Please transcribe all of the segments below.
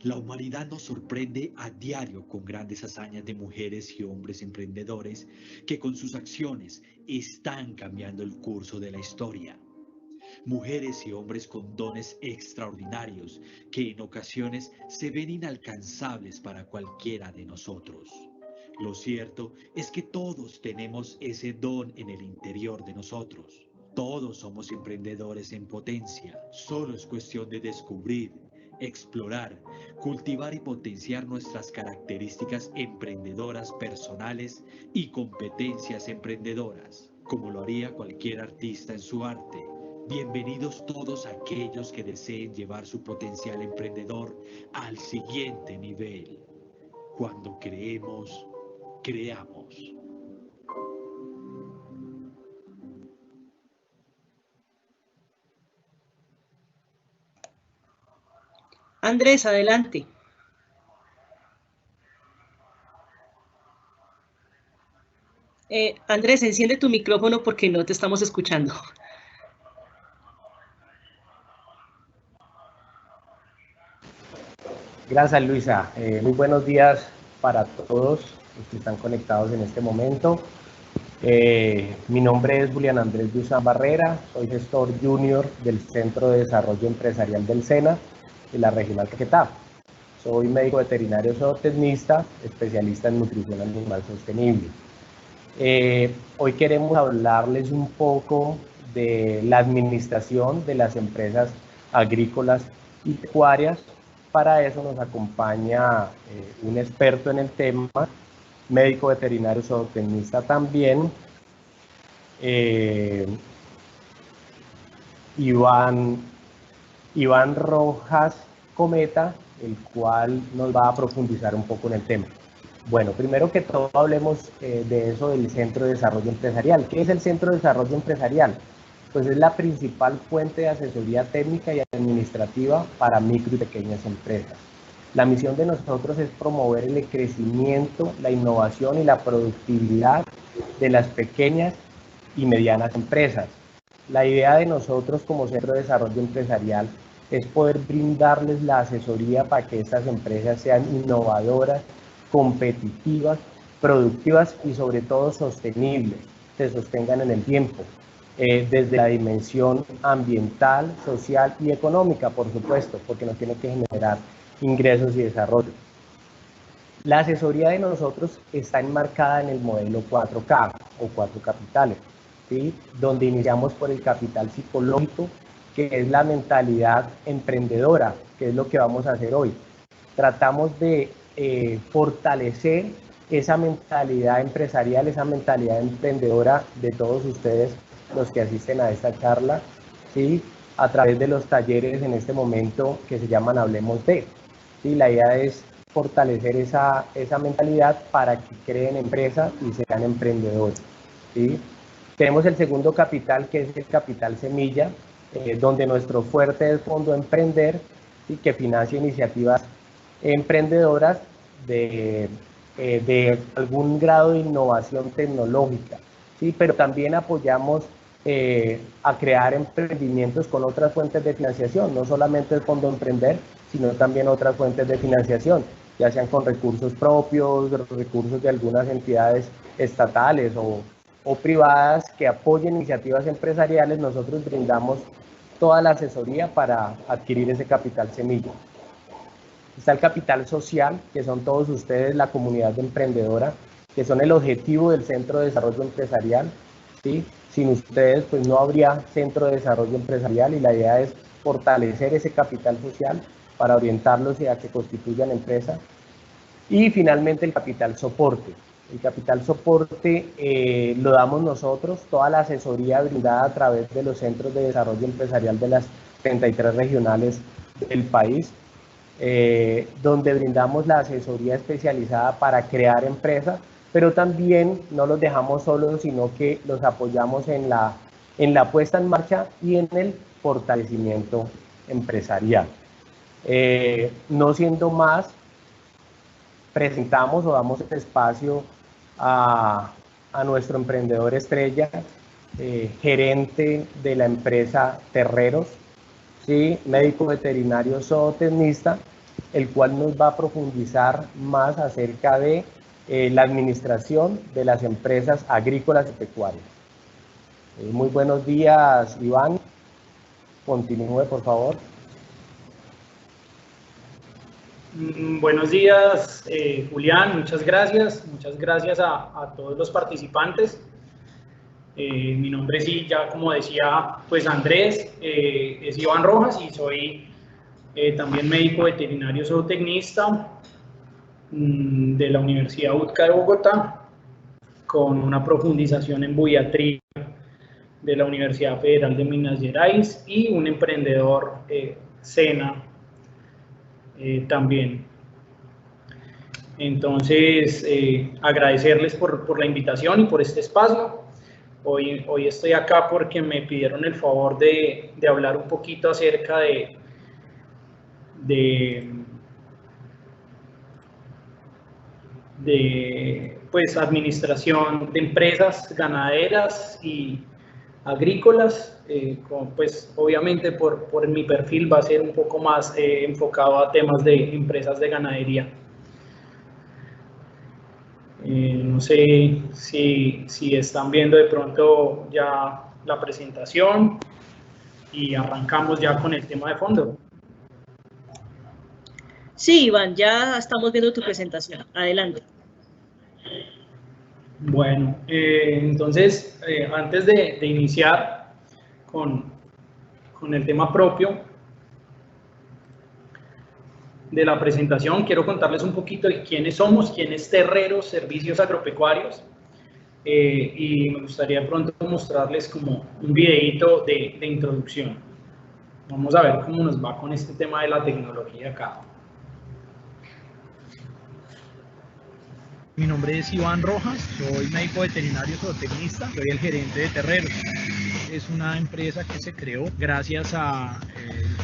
La humanidad nos sorprende a diario con grandes hazañas de mujeres y hombres emprendedores que con sus acciones están cambiando el curso de la historia. Mujeres y hombres con dones extraordinarios que en ocasiones se ven inalcanzables para cualquiera de nosotros. Lo cierto es que todos tenemos ese don en el interior de nosotros. Todos somos emprendedores en potencia. Solo es cuestión de descubrir, explorar, cultivar y potenciar nuestras características emprendedoras personales y competencias emprendedoras, como lo haría cualquier artista en su arte. Bienvenidos todos aquellos que deseen llevar su potencial emprendedor al siguiente nivel. Cuando creemos, creamos. Andrés, adelante. Andrés, enciende tu micrófono porque no te estamos escuchando. Gracias, Luisa. Muy buenos días para todos los que están conectados en este momento. Mi nombre es Julián Andrés Duzán Barrera, soy gestor junior del Centro de Desarrollo Empresarial del SENA, de la Regional Caquetá. Soy médico veterinario zootecnista, especialista en nutrición animal sostenible. Hoy queremos hablarles un poco de la administración de las empresas agrícolas y pecuarias. Para eso nos acompaña un experto en el tema, médico veterinario zootecnista también, Iván Rojas Cometa, el cual nos va a profundizar un poco en el tema. Bueno, primero que todo hablemos de eso del Centro de Desarrollo Empresarial. ¿Qué es el Centro de Desarrollo Empresarial? Pues es la principal fuente de asesoría técnica y administrativa para micro y pequeñas empresas. La misión de nosotros es promover el crecimiento, la innovación y la productividad de las pequeñas y medianas empresas. La idea de nosotros como Centro de Desarrollo Empresarial es poder brindarles la asesoría para que estas empresas sean innovadoras, competitivas, productivas y sobre todo sostenibles, se sostengan en el tiempo, desde la dimensión ambiental, social y económica, por supuesto, porque nos tiene que generar ingresos y desarrollo. La asesoría de nosotros está enmarcada en el modelo 4K o 4 capitales, ¿sí? Donde iniciamos por el capital psicológico, que es la mentalidad emprendedora, que es lo que vamos a hacer hoy. Tratamos de fortalecer esa mentalidad empresarial, esa mentalidad emprendedora de todos ustedes, los que asisten a esta charla, ¿sí? A través de los talleres en este momento que se llaman Hablemos de. ¿Sí? La idea es fortalecer esa mentalidad para que creen empresas y sean emprendedores, ¿sí? Tenemos el segundo capital, que es el capital semilla, donde nuestro fuerte es Fondo Emprender, ¿sí? Que financia iniciativas emprendedoras de algún grado de innovación tecnológica, ¿sí? Pero también apoyamos a crear emprendimientos con otras fuentes de financiación, no solamente el Fondo Emprender, sino también otras fuentes de financiación, ya sean con recursos propios, recursos de algunas entidades estatales o privadas que apoyen iniciativas empresariales. Nosotros brindamos toda la asesoría para adquirir ese capital semilla. Está el capital social, que son todos ustedes, la comunidad emprendedora, que son el objetivo del Centro de Desarrollo Empresarial, ¿sí? Sin ustedes, pues no habría Centro de Desarrollo Empresarial, y la idea es fortalecer ese capital social para orientarlos a que constituyan empresa. Y finalmente el capital soporte. El capital soporte lo damos nosotros, toda la asesoría brindada a través de los centros de desarrollo empresarial de las 33 regionales del país, donde brindamos la asesoría especializada para crear empresas, pero también no los dejamos solos, sino que los apoyamos en la puesta en marcha y en el fortalecimiento empresarial. No siendo más, presentamos o damos espacio a nuestro emprendedor estrella, gerente de la empresa Terreros, ¿sí? Médico veterinario zootecnista, el cual nos va a profundizar más acerca de la administración de las empresas agrícolas y pecuarias. Muy buenos días, Iván. Continúe, por favor. Buenos días, Julián. Muchas gracias. Muchas gracias a todos los participantes. Mi nombre sí, ya como decía, pues Andrés, es Iván Rojas y soy también médico veterinario zootecnista de la Universidad UTCA de Bogotá, con una profundización en buiatría de la Universidad Federal de Minas Gerais y un emprendedor SENA también. Entonces, agradecerles por la invitación y por este espacio. Hoy estoy acá porque me pidieron el favor de hablar un poquito acerca de pues, administración de empresas ganaderas y agrícolas. Pues obviamente por mi perfil va a ser un poco más enfocado a temas de empresas de ganadería. No sé si están viendo de pronto ya la presentación y arrancamos ya con el tema de fondo. Sí, Iván, ya estamos viendo tu presentación. Adelante. Bueno, entonces, antes de iniciar con el tema propio de la presentación, quiero contarles un poquito de quiénes somos, quién es Terreros Servicios Agropecuarios, y me gustaría pronto mostrarles como un videito de introducción. Vamos a ver cómo nos va con este tema de la tecnología acá. Mi nombre es Iván Rojas, soy médico veterinario zootecnista, soy el gerente de Terreros. Es una empresa que se creó gracias al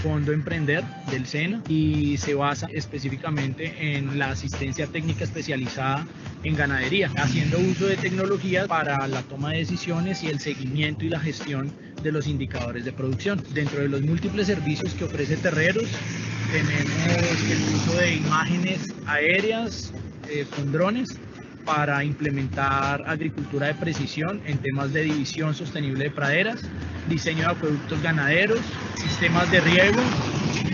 Fondo Emprender del SENA y se basa específicamente en la asistencia técnica especializada en ganadería, haciendo uso de tecnologías para la toma de decisiones y el seguimiento y la gestión de los indicadores de producción. Dentro de los múltiples servicios que ofrece Terreros, tenemos el uso de imágenes aéreas con drones para implementar agricultura de precisión en temas de división sostenible de praderas, diseño de acueductos ganaderos, sistemas de riego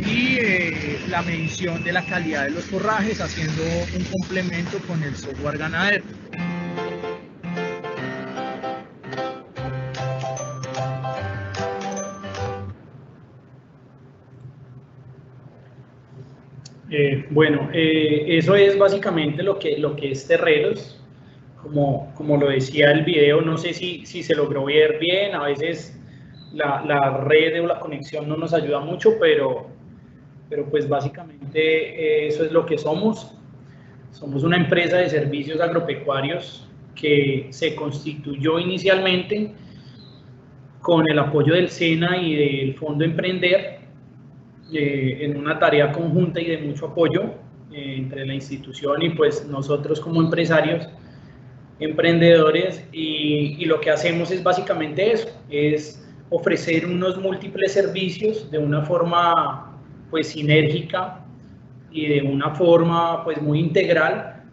y la medición de la calidad de los forrajes, haciendo un complemento con el software ganadero. Bueno, eso es básicamente lo que es Terreros. Como lo decía el video, no sé si se logró ver bien, a veces la red o la conexión no nos ayuda mucho, pero pues básicamente eso es lo que somos. Somos una empresa de servicios agropecuarios que se constituyó inicialmente con el apoyo del SENA y del Fondo Emprender, en una tarea conjunta y de mucho apoyo entre la institución y pues nosotros como empresarios, emprendedores, y lo que hacemos es básicamente eso, es ofrecer unos múltiples servicios de una forma pues sinérgica y de una forma pues muy integral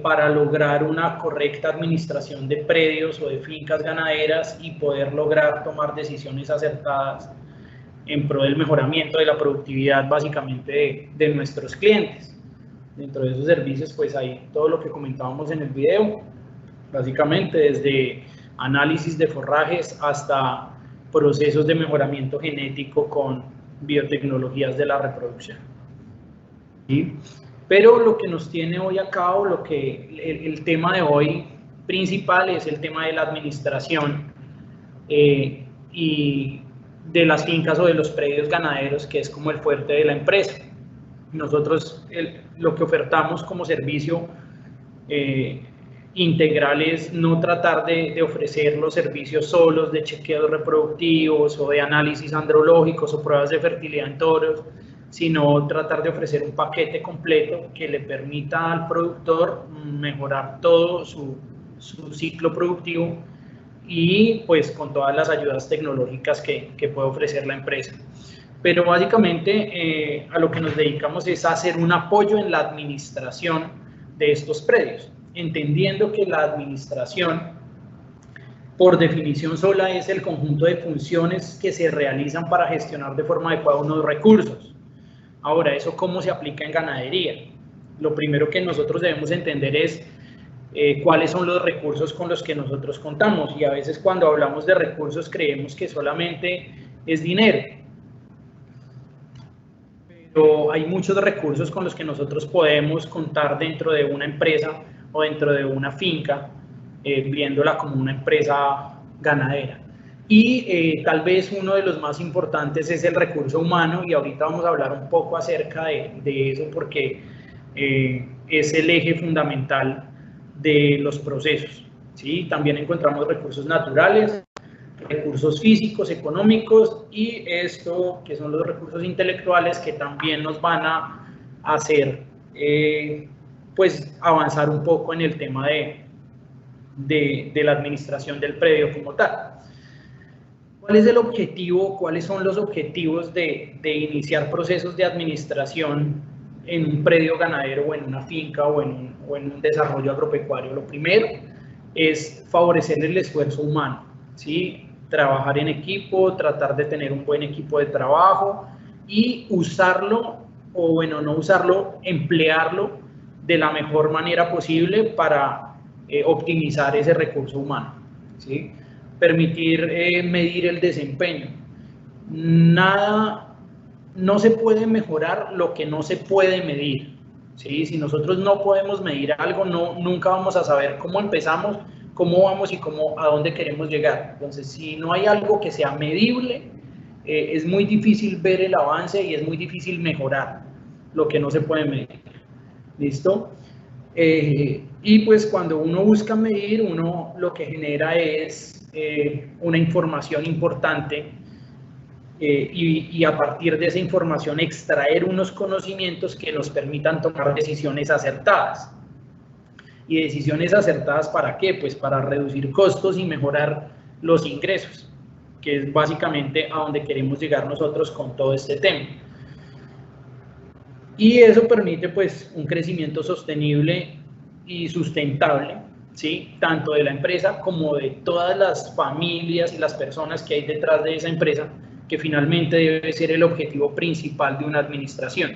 para lograr una correcta administración de predios o de fincas ganaderas y poder lograr tomar decisiones acertadas en pro del mejoramiento de la productividad básicamente de nuestros clientes. Dentro de esos servicios pues hay todo lo que comentábamos en el video, básicamente desde análisis de forrajes hasta procesos de mejoramiento genético con biotecnologías de la reproducción. ¿Sí? Pero lo que nos tiene hoy acá, o el tema de hoy principal es el tema de la administración y de las fincas o de los predios ganaderos, que es como el fuerte de la empresa. Nosotros lo que ofertamos como servicio integral es no tratar de ofrecer los servicios solos de chequeos reproductivos o de análisis andrológicos o pruebas de fertilidad en toros, sino tratar de ofrecer un paquete completo que le permita al productor mejorar todo su ciclo productivo y pues con todas las ayudas tecnológicas que puede ofrecer la empresa. pero básicamente a lo que nos dedicamos es a hacer un apoyo en la administración de estos predios, entendiendo que la administración, por definición sola, es el conjunto de funciones que se realizan para gestionar de forma adecuada unos recursos. Ahora, ¿eso cómo se aplica en ganadería? Lo primero que nosotros debemos entender es cuáles son los recursos con los que nosotros contamos, y a veces cuando hablamos de recursos creemos que solamente es dinero, pero hay muchos recursos con los que nosotros podemos contar dentro de una empresa o dentro de una finca, viéndola como una empresa ganadera. Y tal vez uno de los más importantes es el recurso humano, y ahorita vamos a hablar un poco acerca de eso, porque es el eje fundamental de los procesos, ¿sí? También encontramos recursos naturales, recursos físicos, económicos, y esto que son los recursos intelectuales, que también nos van a hacer pues avanzar un poco en el tema de la administración del predio como tal. ¿Cuál es el objetivo? ¿Cuáles son los objetivos de iniciar procesos de administración en un predio ganadero o en una finca o en un desarrollo agropecuario? Lo primero es favorecer el esfuerzo humano, ¿sí? Trabajar en equipo, tratar de tener un buen equipo de trabajo y usarlo, o bueno, no usarlo, emplearlo de la mejor manera posible para optimizar ese recurso humano, ¿sí? Permitir medir el desempeño. No se puede mejorar lo que no se puede medir, ¿sí? Si nosotros no podemos medir algo, nunca vamos a saber cómo empezamos, cómo vamos y a dónde queremos llegar. Entonces, si no hay algo que sea medible, es muy difícil ver el avance y es muy difícil mejorar lo que no se puede medir. ¿Listo? Y pues cuando uno busca medir, uno lo que genera es una información importante, y a partir de esa información extraer unos conocimientos que nos permitan tomar decisiones acertadas. ¿Y decisiones acertadas para qué? Pues para reducir costos y mejorar los ingresos, que es básicamente a donde queremos llegar nosotros con todo este tema. Y eso permite pues un crecimiento sostenible y sustentable, ¿sí? Tanto de la empresa como de todas las familias y las personas que hay detrás de esa empresa, que finalmente debe ser el objetivo principal de una administración.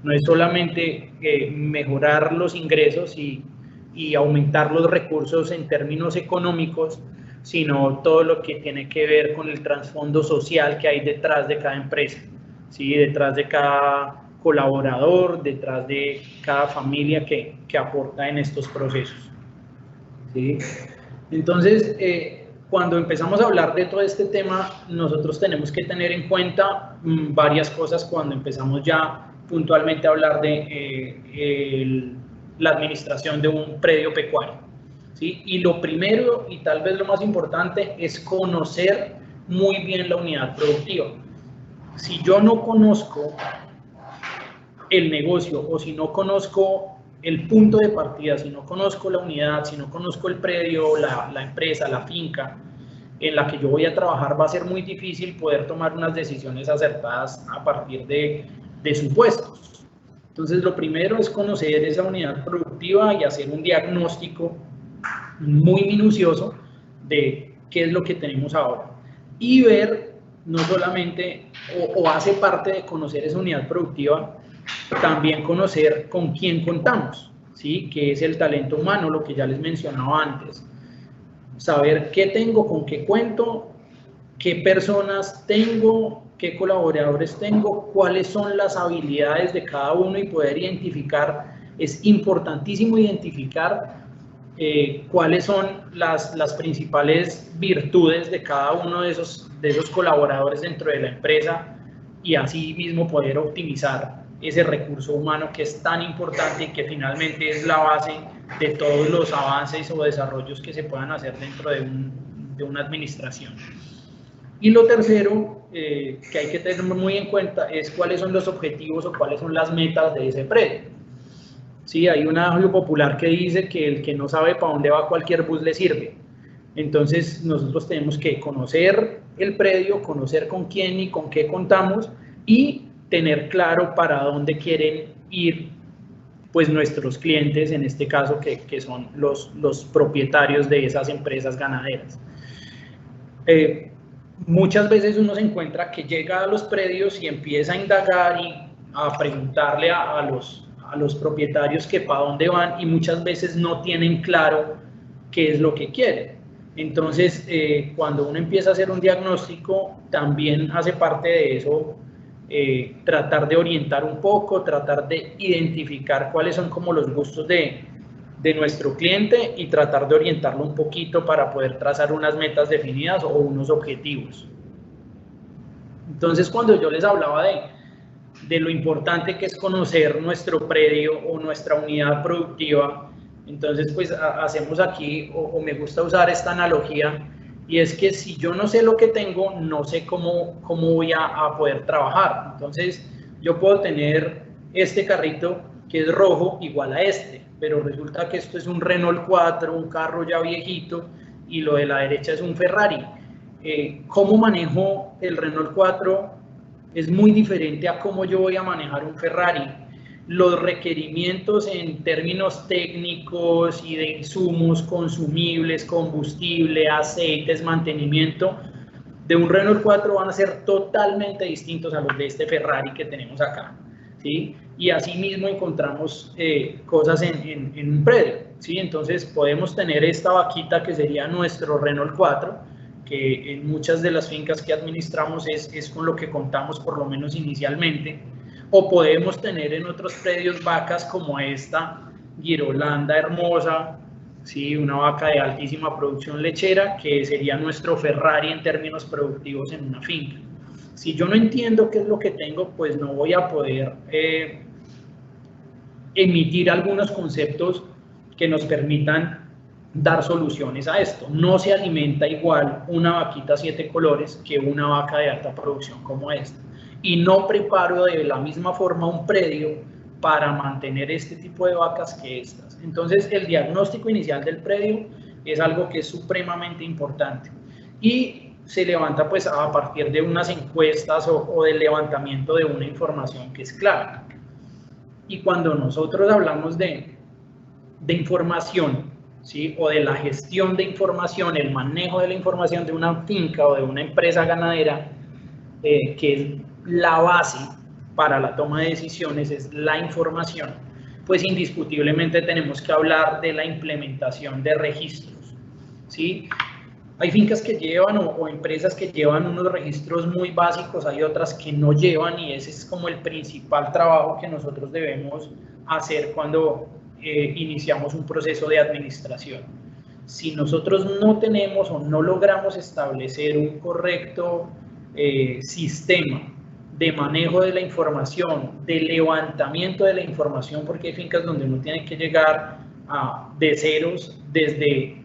No es solamente mejorar los ingresos y aumentar los recursos en términos económicos, sino todo lo que tiene que ver con el trasfondo social que hay detrás de cada empresa, ¿sí? Detrás de cada colaborador, detrás de cada familia que aporta en estos procesos, ¿sí? Entonces, cuando empezamos a hablar de todo este tema, nosotros tenemos que tener en cuenta varias cosas cuando empezamos ya puntualmente a hablar de la administración de un predio pecuario, ¿sí? Y lo primero, y tal vez lo más importante, es conocer muy bien la unidad productiva. Si yo no conozco el negocio, o si no conozco el punto de partida, si no conozco la unidad, si no conozco el predio, la empresa, la finca en la que yo voy a trabajar, va a ser muy difícil poder tomar unas decisiones acertadas a partir de supuestos. Entonces, lo primero es conocer esa unidad productiva y hacer un diagnóstico muy minucioso de qué es lo que tenemos ahora. Y ver, no solamente, o hace parte de conocer esa unidad productiva, también conocer con quién contamos, ¿sí? Que es el talento humano, lo que ya les mencionaba antes. Saber qué tengo, con qué cuento, qué personas tengo, qué colaboradores tengo, cuáles son las habilidades de cada uno y poder identificar. Es importantísimo identificar cuáles son las principales virtudes de cada uno de esos colaboradores dentro de la empresa, y así mismo poder optimizar ese recurso humano que es tan importante y que finalmente es la base de todos los avances o desarrollos que se puedan hacer dentro de una administración. Y lo tercero que hay que tener muy en cuenta es cuáles son los objetivos o cuáles son las metas de ese predio. Sí, hay un adagio popular que dice que el que no sabe para dónde va cualquier bus le sirve. Entonces nosotros tenemos que conocer el predio, conocer con quién y con qué contamos, y tener claro para dónde quieren ir pues nuestros clientes, en este caso que son los propietarios de esas empresas ganaderas. Muchas veces uno se encuentra que llega a los predios y empieza a indagar y a preguntarle a los propietarios que para dónde van, y muchas veces no tienen claro qué es lo que quieren. Entonces, cuando uno empieza a hacer un diagnóstico, también hace parte de eso tratar de orientar un poco, tratar de identificar cuáles son como los gustos de nuestro cliente y tratar de orientarlo un poquito para poder trazar unas metas definidas o unos objetivos. Entonces, cuando yo les hablaba de lo importante que es conocer nuestro predio o nuestra unidad productiva, entonces pues hacemos aquí, o me gusta usar esta analogía, y es que si yo no sé lo que tengo, no sé cómo voy a poder trabajar. Entonces yo puedo tener este carrito que es rojo igual a este, pero resulta que esto es un Renault 4, un carro ya viejito, y lo de la derecha es un Ferrari. ¿Cómo manejo el Renault 4? Es muy diferente a cómo yo voy a manejar un Ferrari. Los requerimientos en términos técnicos y de insumos consumibles, combustible, aceites, mantenimiento de un Renault 4 van a ser totalmente distintos a los de este Ferrari que tenemos acá, ¿sí? Y asimismo encontramos cosas en un predio, ¿sí? Entonces podemos tener esta vaquita que sería nuestro Renault 4, que en muchas de las fincas que administramos es con lo que contamos por lo menos inicialmente. O podemos tener en otros predios vacas como esta Girolanda hermosa, ¿sí? Una vaca de altísima producción lechera, que sería nuestro Ferrari en términos productivos en una finca. Si yo no entiendo qué es lo que tengo, pues no voy a poder emitir algunos conceptos que nos permitan dar soluciones a esto. No se alimenta igual una vaquita 7 colores que una vaca de alta producción como esta. Y no preparo de la misma forma un predio para mantener este tipo de vacas que estas. Entonces, el diagnóstico inicial del predio es algo que es supremamente importante y se levanta pues a partir de unas encuestas o del levantamiento de una información que es clara. Y cuando nosotros hablamos de información, ¿sí? O de la gestión de información, el manejo de la información de una finca o de una empresa ganadera, que es la base para la toma de decisiones, es la información, pues indiscutiblemente tenemos que hablar de la implementación de registros, ¿sí? Hay fincas que llevan o empresas que llevan unos registros muy básicos, hay otras que no llevan, y ese es como el principal trabajo que nosotros debemos hacer cuando iniciamos un proceso de administración. Si nosotros no tenemos o no logramos establecer un correcto sistema de manejo de la información, de levantamiento de la información, porque hay fincas donde uno tiene que llegar de ceros, desde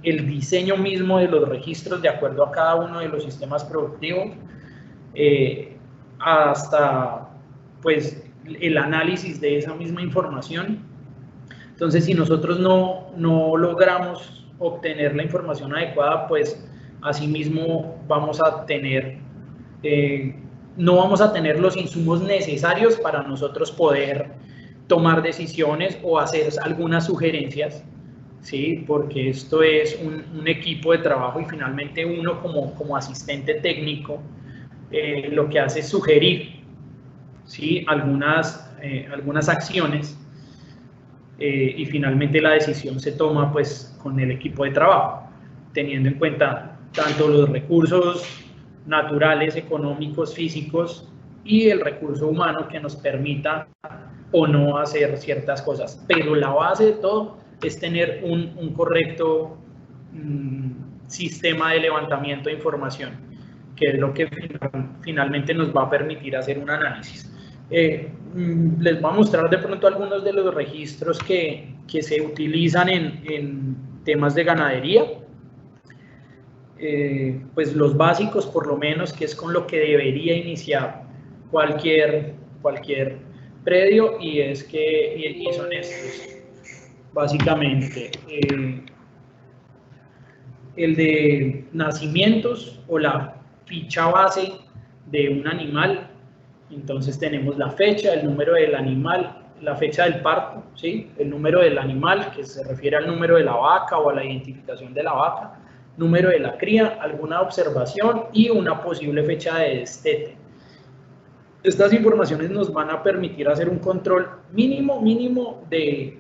el diseño mismo de los registros de acuerdo a cada uno de los sistemas productivos, hasta pues el análisis de esa misma información. Entonces, si nosotros no logramos obtener la información adecuada, pues asimismo vamos a tener no vamos a tener los insumos necesarios para nosotros poder tomar decisiones o hacer algunas sugerencias, ¿sí? Porque esto es un equipo de trabajo y finalmente uno como asistente técnico lo que hace es sugerir, ¿sí? algunas acciones y finalmente la decisión se toma pues con el equipo de trabajo, teniendo en cuenta tanto los recursos naturales, económicos, físicos y el recurso humano que nos permita o no hacer ciertas cosas. Pero la base de todo es tener un correcto sistema de levantamiento de información, que es lo que finalmente nos va a permitir hacer un análisis. Les voy a mostrar de pronto algunos de los registros que se utilizan en temas de ganadería. Pues los básicos por lo menos, que es con lo que debería iniciar cualquier predio, y son estos básicamente: el de nacimientos o la ficha base de un animal, Entonces tenemos la fecha, el número del animal, la fecha del parto, ¿sí? El número del animal, que se refiere al número de la vaca o a la identificación de la vaca, número de la cría, alguna observación y una posible fecha de destete. Estas informaciones nos van a permitir hacer un control mínimo de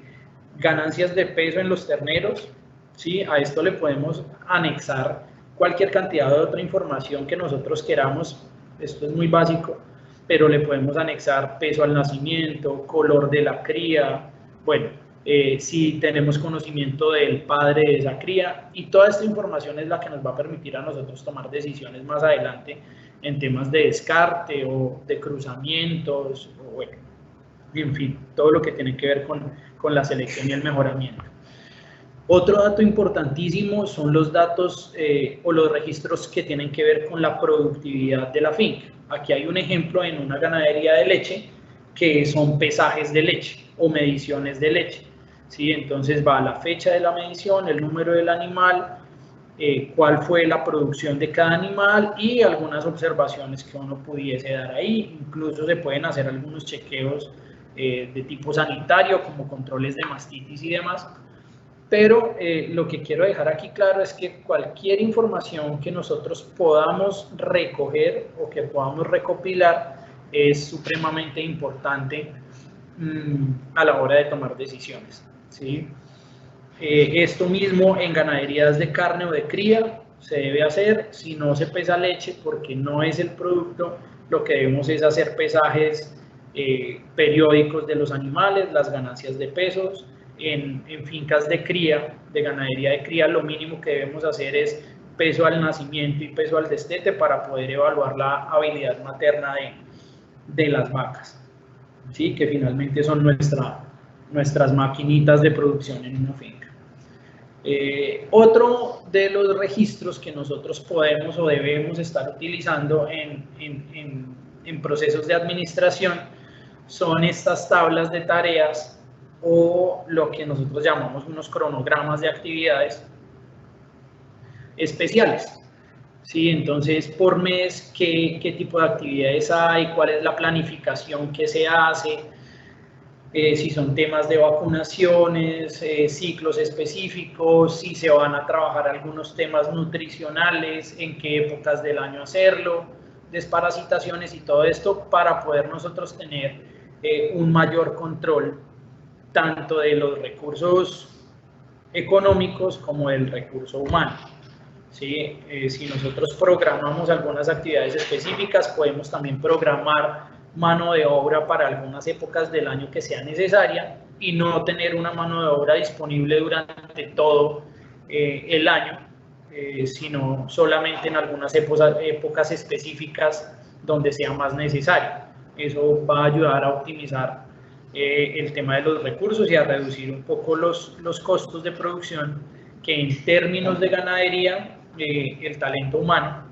ganancias de peso en los terneros, ¿sí? A esto le podemos anexar cualquier cantidad de otra información que nosotros queramos. Esto es muy básico, pero le podemos anexar peso al nacimiento, color de la cría, bueno, si tenemos conocimiento del padre de esa cría, y toda esta información es la que nos va a permitir a nosotros tomar decisiones más adelante en temas de descarte o de cruzamientos, o bueno, en fin, todo lo que tiene que ver con la selección y el mejoramiento. Otro dato importantísimo son los datos o los registros que tienen que ver con la productividad de la finca. Aquí hay un ejemplo en una ganadería de leche que son pesajes de leche o mediciones de leche, ¿sí? Entonces va la fecha de la medición, el número del animal, cuál fue la producción de cada animal y algunas observaciones que uno pudiese dar ahí. Incluso se pueden hacer algunos chequeos de tipo sanitario, como controles de mastitis y demás. Pero lo que quiero dejar aquí claro es que cualquier información que nosotros podamos recoger o que podamos recopilar es supremamente importante a la hora de tomar decisiones, ¿sí? Esto mismo en ganaderías de carne o de cría se debe hacer. Si no se pesa leche porque no es el producto, lo que debemos es hacer pesajes periódicos de los animales, las ganancias de pesos. En fincas de cría, de ganadería de cría, lo mínimo que debemos hacer es peso al nacimiento y peso al destete para poder evaluar la habilidad materna de las vacas, ¿sí? Que finalmente son nuestras maquinitas de producción en una finca. Otro de los registros que nosotros podemos o debemos estar utilizando en procesos de administración son estas tablas de tareas o lo que nosotros llamamos unos cronogramas de actividades especiales, ¿sí? Entonces, por mes, ¿qué tipo de actividades hay? ¿Cuál es la planificación que se hace? Si son temas de vacunaciones, ciclos específicos, si se van a trabajar algunos temas nutricionales, en qué épocas del año hacerlo, desparasitaciones y todo esto para poder nosotros tener un mayor control tanto de los recursos económicos como del recurso humano, ¿sí? Si nosotros programamos algunas actividades específicas, podemos también programar mano de obra para algunas épocas del año que sea necesaria y no tener una mano de obra disponible durante todo el año, sino solamente en algunas épocas específicas donde sea más necesario. Eso va a ayudar a optimizar el tema de los recursos y a reducir un poco los costos de producción, que en términos de ganadería, el talento humano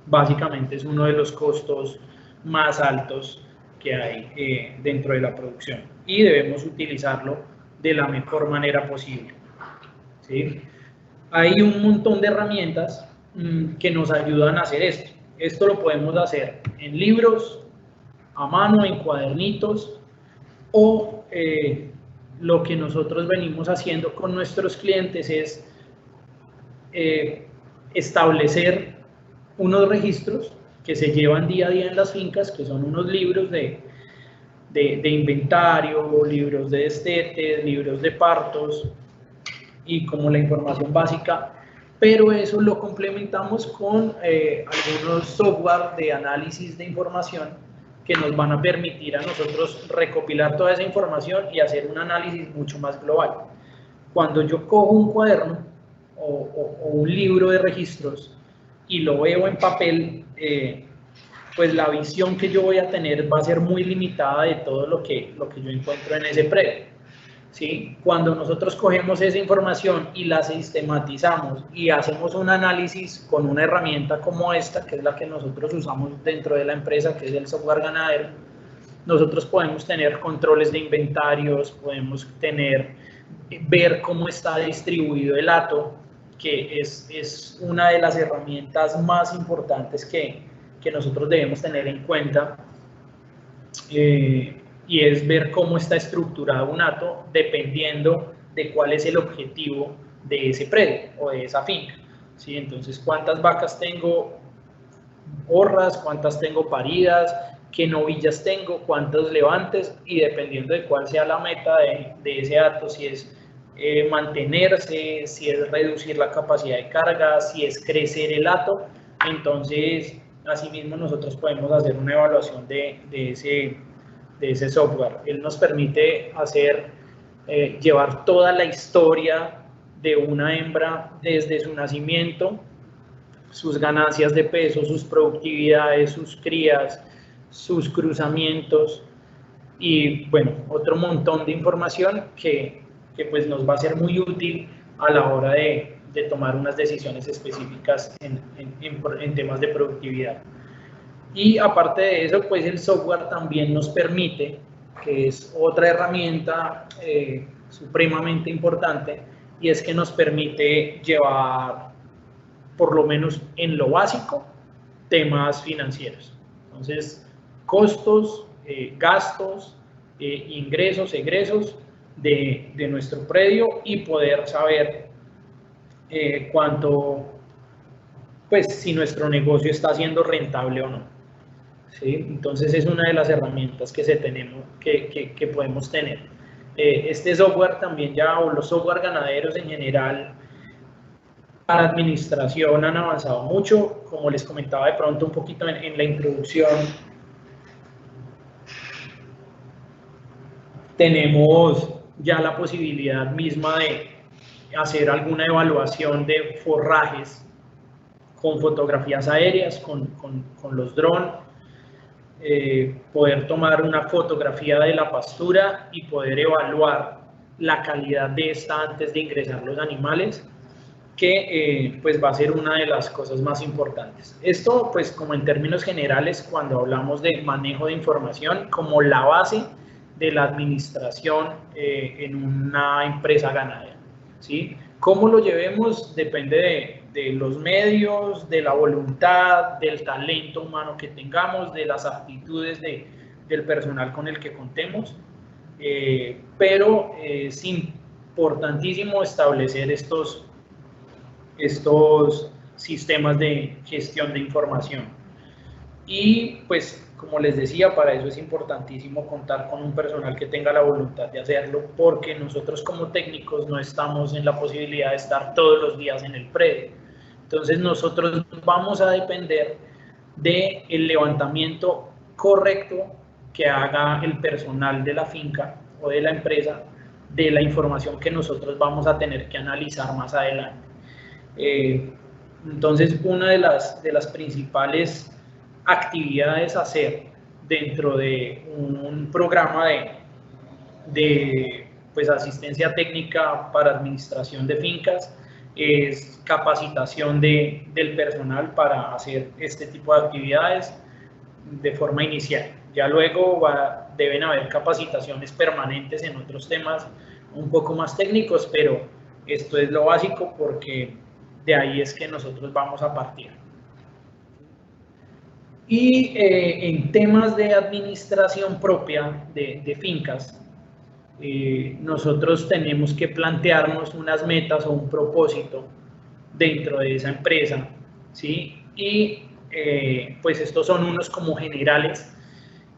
básicamente es uno de los costos más altos que hay dentro de la producción y debemos utilizarlo de la mejor manera posible, ¿sí? Hay un montón de herramientas que nos ayudan a hacer esto. Esto lo podemos hacer en libros, a mano, en cuadernitos, o lo que nosotros venimos haciendo con nuestros clientes es establecer unos registros que se llevan día a día en las fincas, que son unos libros de inventario, libros de destetes, libros de partos y como la información básica, pero eso lo complementamos con algunos software de análisis de información que nos van a permitir a nosotros recopilar toda esa información y hacer un análisis mucho más global. Cuando yo cojo un cuaderno o un libro de registros y lo veo en papel, pues la visión que yo voy a tener va a ser muy limitada de todo lo que yo encuentro en ese predio, ¿sí? Cuando nosotros cogemos esa información y la sistematizamos y hacemos un análisis con una herramienta como esta, que es la que nosotros usamos dentro de la empresa, que es el software ganadero, nosotros podemos tener controles de inventarios, podemos ver cómo está distribuido el hato, que es una de las herramientas más importantes que nosotros debemos tener en cuenta y es ver cómo está estructurado un hato dependiendo de cuál es el objetivo de ese predio o de esa finca, ¿sí? Entonces, cuántas vacas tengo horras, cuántas tengo paridas, qué novillas tengo, cuántos levantes, y dependiendo de cuál sea la meta de ese hato, si es mantenerse, si es reducir la capacidad de carga, si es crecer el hato, entonces asimismo nosotros podemos hacer una evaluación de ese software. Él nos permite llevar toda la historia de una hembra desde su nacimiento, sus ganancias de peso, sus productividades, sus crías, sus cruzamientos y bueno, otro montón de información que pues nos va a ser muy útil a la hora de tomar unas decisiones específicas en temas de productividad. Y aparte de eso, pues el software también nos permite, que es otra herramienta supremamente importante, y es que nos permite llevar, por lo menos en lo básico, temas financieros. Entonces, costos, gastos, ingresos, egresos de nuestro predio y poder saber cuánto, pues si nuestro negocio está siendo rentable o no. ¿Sí? Entonces es una de las herramientas que podemos tener. Este software también o los software ganaderos en general para administración han avanzado mucho, como les comentaba de pronto un poquito en la introducción. Tenemos ya la posibilidad misma de hacer alguna evaluación de forrajes con fotografías aéreas, con los drones, poder tomar una fotografía de la pastura y poder evaluar la calidad de esta antes de ingresar los animales, que pues va a ser una de las cosas más importantes. Esto pues como en términos generales cuando hablamos de manejo de información como la base de la administración en una empresa ganadera, ¿sí? Cómo lo llevemos depende de los medios, de la voluntad, del talento humano que tengamos, de las aptitudes del personal con el que contemos, pero es importantísimo establecer estos sistemas de gestión de información. Y pues como les decía, para eso es importantísimo contar con un personal que tenga la voluntad de hacerlo, porque nosotros como técnicos no estamos en la posibilidad de estar todos los días en el predio. Entonces nosotros vamos a depender del levantamiento correcto que haga el personal de la finca o de la empresa de la información que nosotros vamos a tener que analizar más adelante. Entonces una de las principales actividades a hacer dentro de un programa de pues, asistencia técnica para administración de fincas es capacitación del personal para hacer este tipo de actividades de forma inicial. Ya luego deben haber capacitaciones permanentes en otros temas un poco más técnicos, pero esto es lo básico porque de ahí es que nosotros vamos a partir. Y en temas de administración propia de fincas, nosotros tenemos que plantearnos unas metas o un propósito dentro de esa empresa, ¿sí? Y pues estos son unos como generales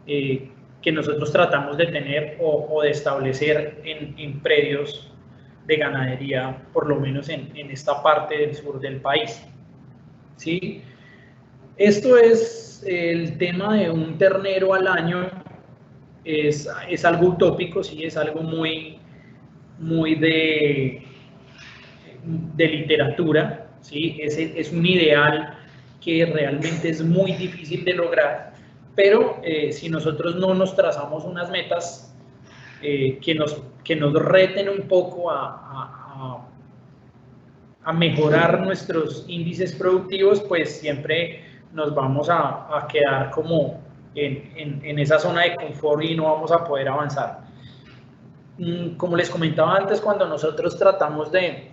que nosotros tratamos de tener o de establecer en predios de ganadería, por lo menos en esta parte del sur del país, ¿sí? Esto es el tema de un ternero al año, es algo utópico, sí, es algo muy de literatura, ¿sí? Es un ideal que realmente es muy difícil de lograr, pero si nosotros no nos trazamos unas metas que nos reten un poco a mejorar nuestros índices productivos, pues siempre nos vamos a quedar como en esa zona de confort y no vamos a poder avanzar. Como les comentaba antes, cuando nosotros tratamos de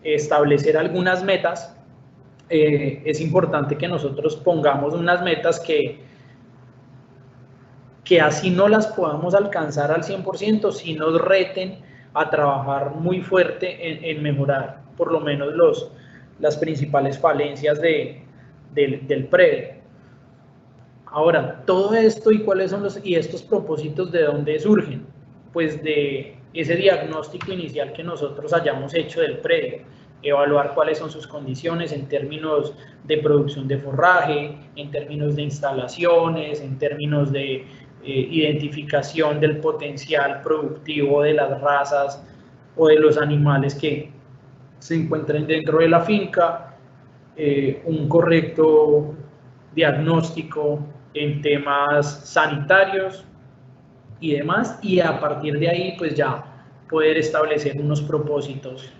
establecer algunas metas, es importante que nosotros pongamos unas metas que que así no las podamos alcanzar al 100%, sí nos reten a trabajar muy fuerte en mejorar por lo menos las principales falencias del predio. Ahora, todo esto y cuáles son estos propósitos, ¿de dónde surgen? Pues de ese diagnóstico inicial que nosotros hayamos hecho del predio, evaluar cuáles son sus condiciones en términos de producción de forraje, en términos de instalaciones, en términos de identificación del potencial productivo de las razas o de los animales que se encuentren dentro de la finca, un correcto diagnóstico en temas sanitarios y demás, y a partir de ahí pues ya poder establecer unos propósitos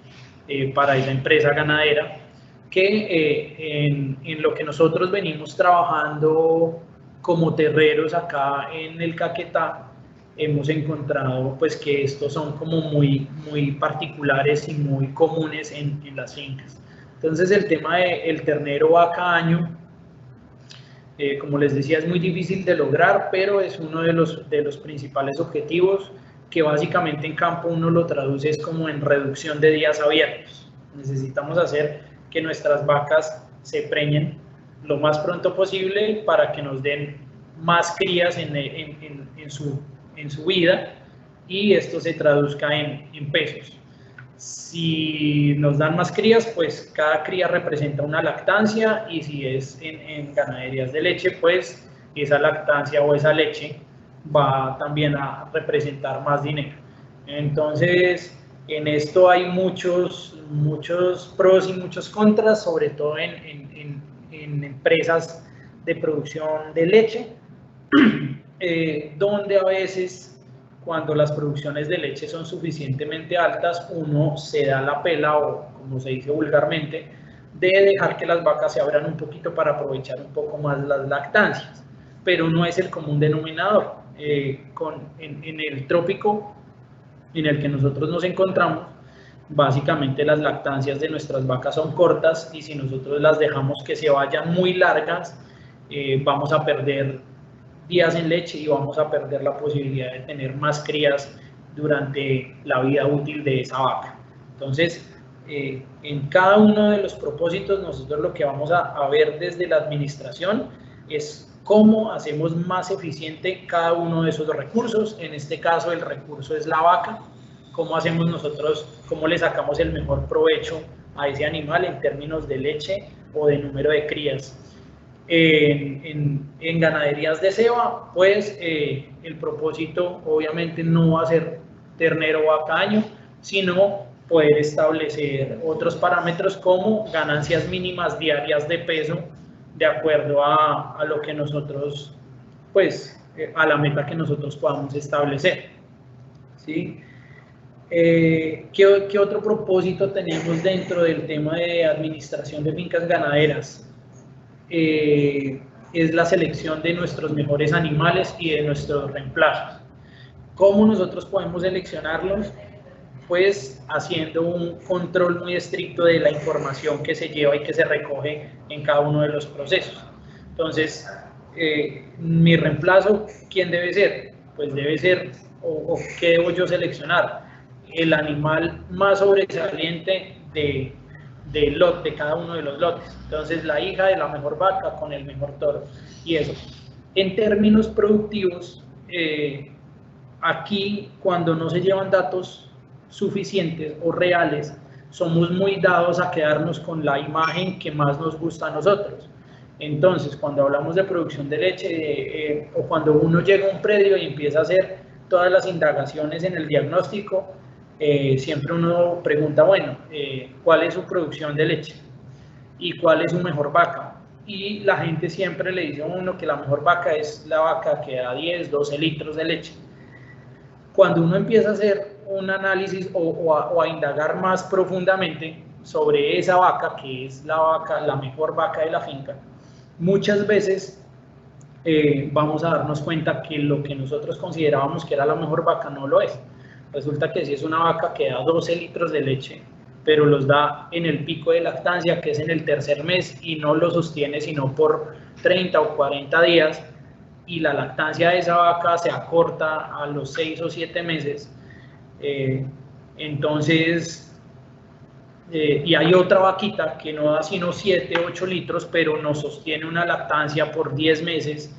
para esa empresa ganadera que en lo que nosotros venimos trabajando como terreros acá en el Caquetá, hemos encontrado pues que estos son como muy particulares y muy comunes en las fincas. Entonces el tema del ternero vaca año, como les decía, es muy difícil de lograr, pero es uno de los principales objetivos que básicamente en campo uno lo traduce es como en reducción de días abiertos. Necesitamos hacer que nuestras vacas se preñen lo más pronto posible para que nos den más crías en su vida y esto se traduzca en pesos. Si nos dan más crías, pues cada cría representa una lactancia, y si es en ganaderías de leche, pues esa lactancia o esa leche va también a representar más dinero. Entonces, en esto hay muchos pros y muchos contras, sobre todo en empresas de producción de leche, donde a veces cuando las producciones de leche son suficientemente altas, uno se da la pela, o como se dice vulgarmente, de dejar que las vacas se abran un poquito para aprovechar un poco más las lactancias, pero no es el común denominador. En el trópico en el que nosotros nos encontramos, básicamente las lactancias de nuestras vacas son cortas, y si nosotros las dejamos que se vayan muy largas, vamos a perder días en leche y vamos a perder la posibilidad de tener más crías durante la vida útil de esa vaca. Entonces, en cada uno de los propósitos, nosotros lo que vamos a ver desde la administración es cómo hacemos más eficiente cada uno de esos recursos. En este caso, el recurso es la vaca. Cómo hacemos nosotros, cómo le sacamos el mejor provecho a ese animal en términos de leche o de número de crías. En ganaderías de ceba, pues el propósito obviamente no va a ser ternero vaca año, sino poder establecer otros parámetros como ganancias mínimas diarias de peso, de acuerdo a lo que nosotros, pues a la meta que nosotros podamos establecer, ¿sí? ¿Qué otro propósito tenemos dentro del tema de administración de fincas ganaderas? Es la selección de nuestros mejores animales y de nuestros reemplazos. ¿Cómo nosotros podemos seleccionarlos? Pues haciendo un control muy estricto de la información que se lleva y que se recoge en cada uno de los procesos. Entonces, mi reemplazo, ¿quién debe ser? Pues debe ser, o ¿qué debo yo seleccionar? El animal más sobresaliente de cada uno de los lotes. Entonces, la hija de la mejor vaca con el mejor toro. Y eso. En términos productivos, aquí, cuando no se llevan datos suficientes o reales, somos muy dados a quedarnos con la imagen que más nos gusta a nosotros. Entonces, cuando hablamos de producción de leche, o cuando uno llega a un predio y empieza a hacer todas las indagaciones en el diagnóstico, siempre uno pregunta, bueno, ¿cuál es su producción de leche? ¿Y cuál es su mejor vaca? Y la gente siempre le dice a uno que la mejor vaca es la vaca que da 10, 12 litros de leche. Cuando uno empieza a hacer un análisis o a indagar más profundamente sobre esa vaca, que es la mejor vaca de la finca, muchas veces vamos a darnos cuenta que lo que nosotros considerábamos que era la mejor vaca no lo es. Resulta que si es una vaca que da 12 litros de leche, pero los da en el pico de lactancia, que es en el tercer mes, y no lo sostiene sino por 30 o 40 días, y la lactancia de esa vaca se acorta a los 6 o 7 meses, entonces, y hay otra vaquita que no da sino 7, 8 litros, pero nos sostiene una lactancia por 10 meses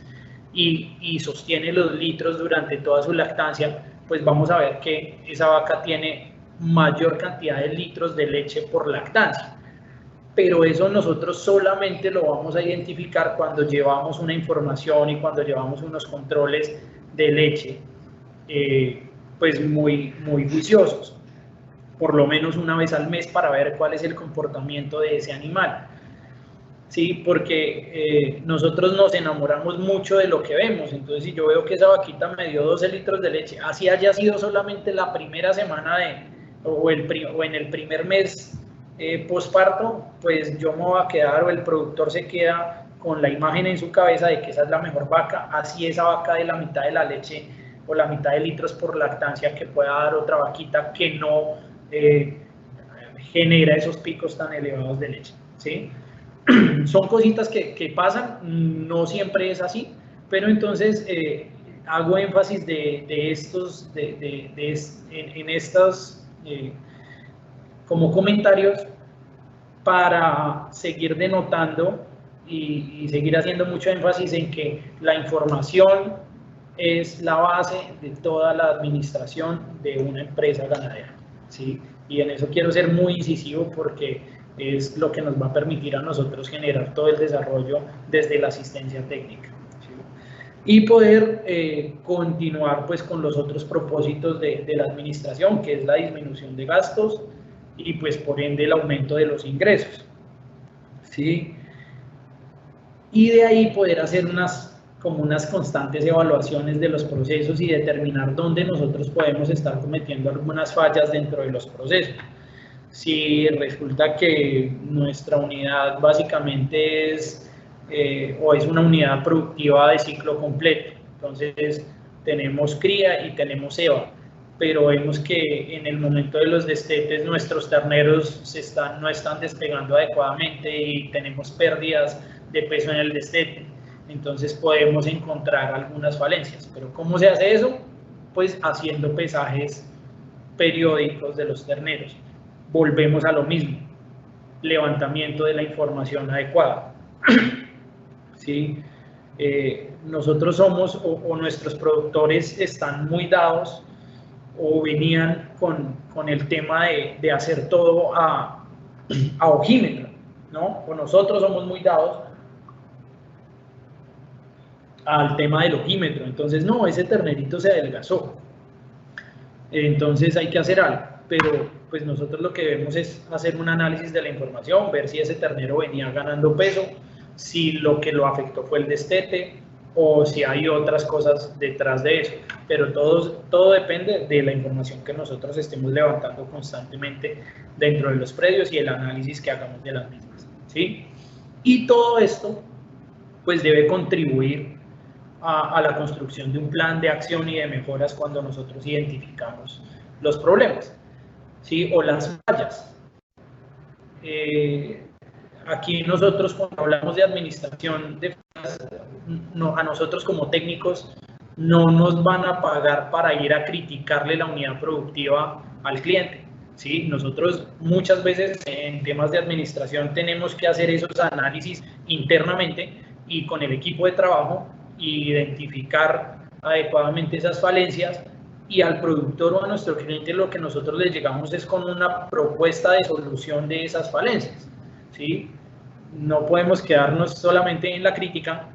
y sostiene los litros durante toda su lactancia, pues vamos a ver que esa vaca tiene mayor cantidad de litros de leche por lactancia. Pero eso nosotros solamente lo vamos a identificar cuando llevamos una información y cuando llevamos unos controles de leche pues muy juiciosos, por lo menos una vez al mes, para ver cuál es el comportamiento de ese animal. Sí, porque nosotros nos enamoramos mucho de lo que vemos. Entonces, si yo veo que esa vaquita me dio 12 litros de leche, así haya sido solamente la primera semana o en el primer mes posparto, pues yo me voy a quedar, o el productor se queda con la imagen en su cabeza de que esa es la mejor vaca, así esa vaca de la mitad de la leche o la mitad de litros por lactancia que pueda dar otra vaquita que no genera esos picos tan elevados de leche, ¿sí? Son cositas que pasan, no siempre es así, pero entonces hago énfasis en estos como comentarios para seguir denotando y seguir haciendo mucho énfasis en que la información es la base de toda la administración de una empresa ganadera, ¿sí? Y en eso quiero ser muy incisivo porque es lo que nos va a permitir a nosotros generar todo el desarrollo desde la asistencia técnica, ¿sí? Y poder continuar pues con los otros propósitos de la administración, que es la disminución de gastos y pues por ende el aumento de los ingresos, ¿sí? Y de ahí poder hacer unas constantes evaluaciones de los procesos y determinar dónde nosotros podemos estar cometiendo algunas fallas dentro de los procesos. Si resulta que nuestra unidad básicamente es una unidad productiva de ciclo completo, entonces tenemos cría y tenemos ceba, pero vemos que en el momento de los destetes nuestros terneros no están despegando adecuadamente y tenemos pérdidas de peso en el destete, entonces podemos encontrar algunas falencias. Pero ¿cómo se hace eso? Pues haciendo pesajes periódicos de los terneros. Volvemos a lo mismo, levantamiento de la información adecuada. ¿Sí? Nosotros somos, o nuestros productores están muy dados, o venían con el tema de hacer todo a ojímetro, ¿no? O nosotros somos muy dados al tema del ojímetro. Entonces, no, ese ternerito se adelgazó, entonces hay que hacer algo. Pero pues nosotros lo que debemos es hacer un análisis de la información, ver si ese ternero venía ganando peso, si lo que lo afectó fue el destete o si hay otras cosas detrás de eso. Pero todo depende de la información que nosotros estemos levantando constantemente dentro de los predios y el análisis que hagamos de las mismas, ¿sí? Y todo esto pues debe contribuir a la construcción de un plan de acción y de mejoras cuando nosotros identificamos los problemas, ¿sí? O las fallas. Aquí nosotros, cuando hablamos de administración de fallas, a nosotros como técnicos no nos van a pagar para ir a criticarle la unidad productiva al cliente, ¿sí? Nosotros muchas veces en temas de administración tenemos que hacer esos análisis internamente y con el equipo de trabajo, identificar adecuadamente esas falencias, y al productor o a nuestro cliente lo que nosotros les llegamos es con una propuesta de solución de esas falencias, ¿sí? No podemos quedarnos solamente en la crítica,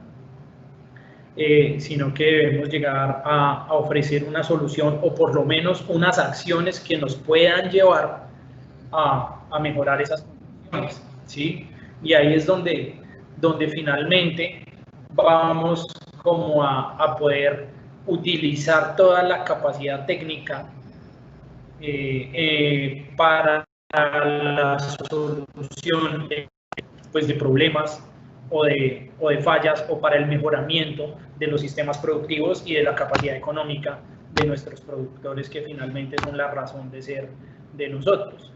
sino que debemos llegar a ofrecer una solución o por lo menos unas acciones que nos puedan llevar a mejorar esas condiciones, ¿sí? Y ahí es donde finalmente vamos como a poder utilizar toda la capacidad técnica para la solución de problemas o de fallas, o para el mejoramiento de los sistemas productivos y de la capacidad económica de nuestros productores, que finalmente son la razón de ser de nosotros.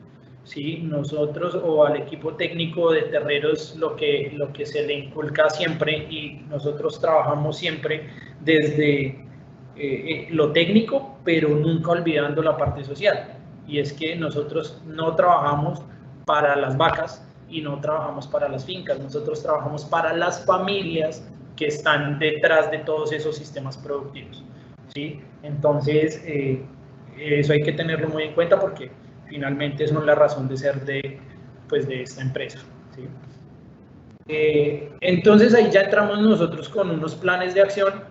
¿Sí? Nosotros, o al equipo técnico de terreros, lo que se le inculca siempre, y nosotros trabajamos siempre desde lo técnico, pero nunca olvidando la parte social. Y es que nosotros no trabajamos para las vacas y no trabajamos para las fincas, nosotros trabajamos para las familias que están detrás de todos esos sistemas productivos, ¿sí? Entonces, eso hay que tenerlo muy en cuenta porque finalmente son la razón de ser de esta empresa, ¿sí? Entonces ahí ya entramos nosotros con unos planes de acción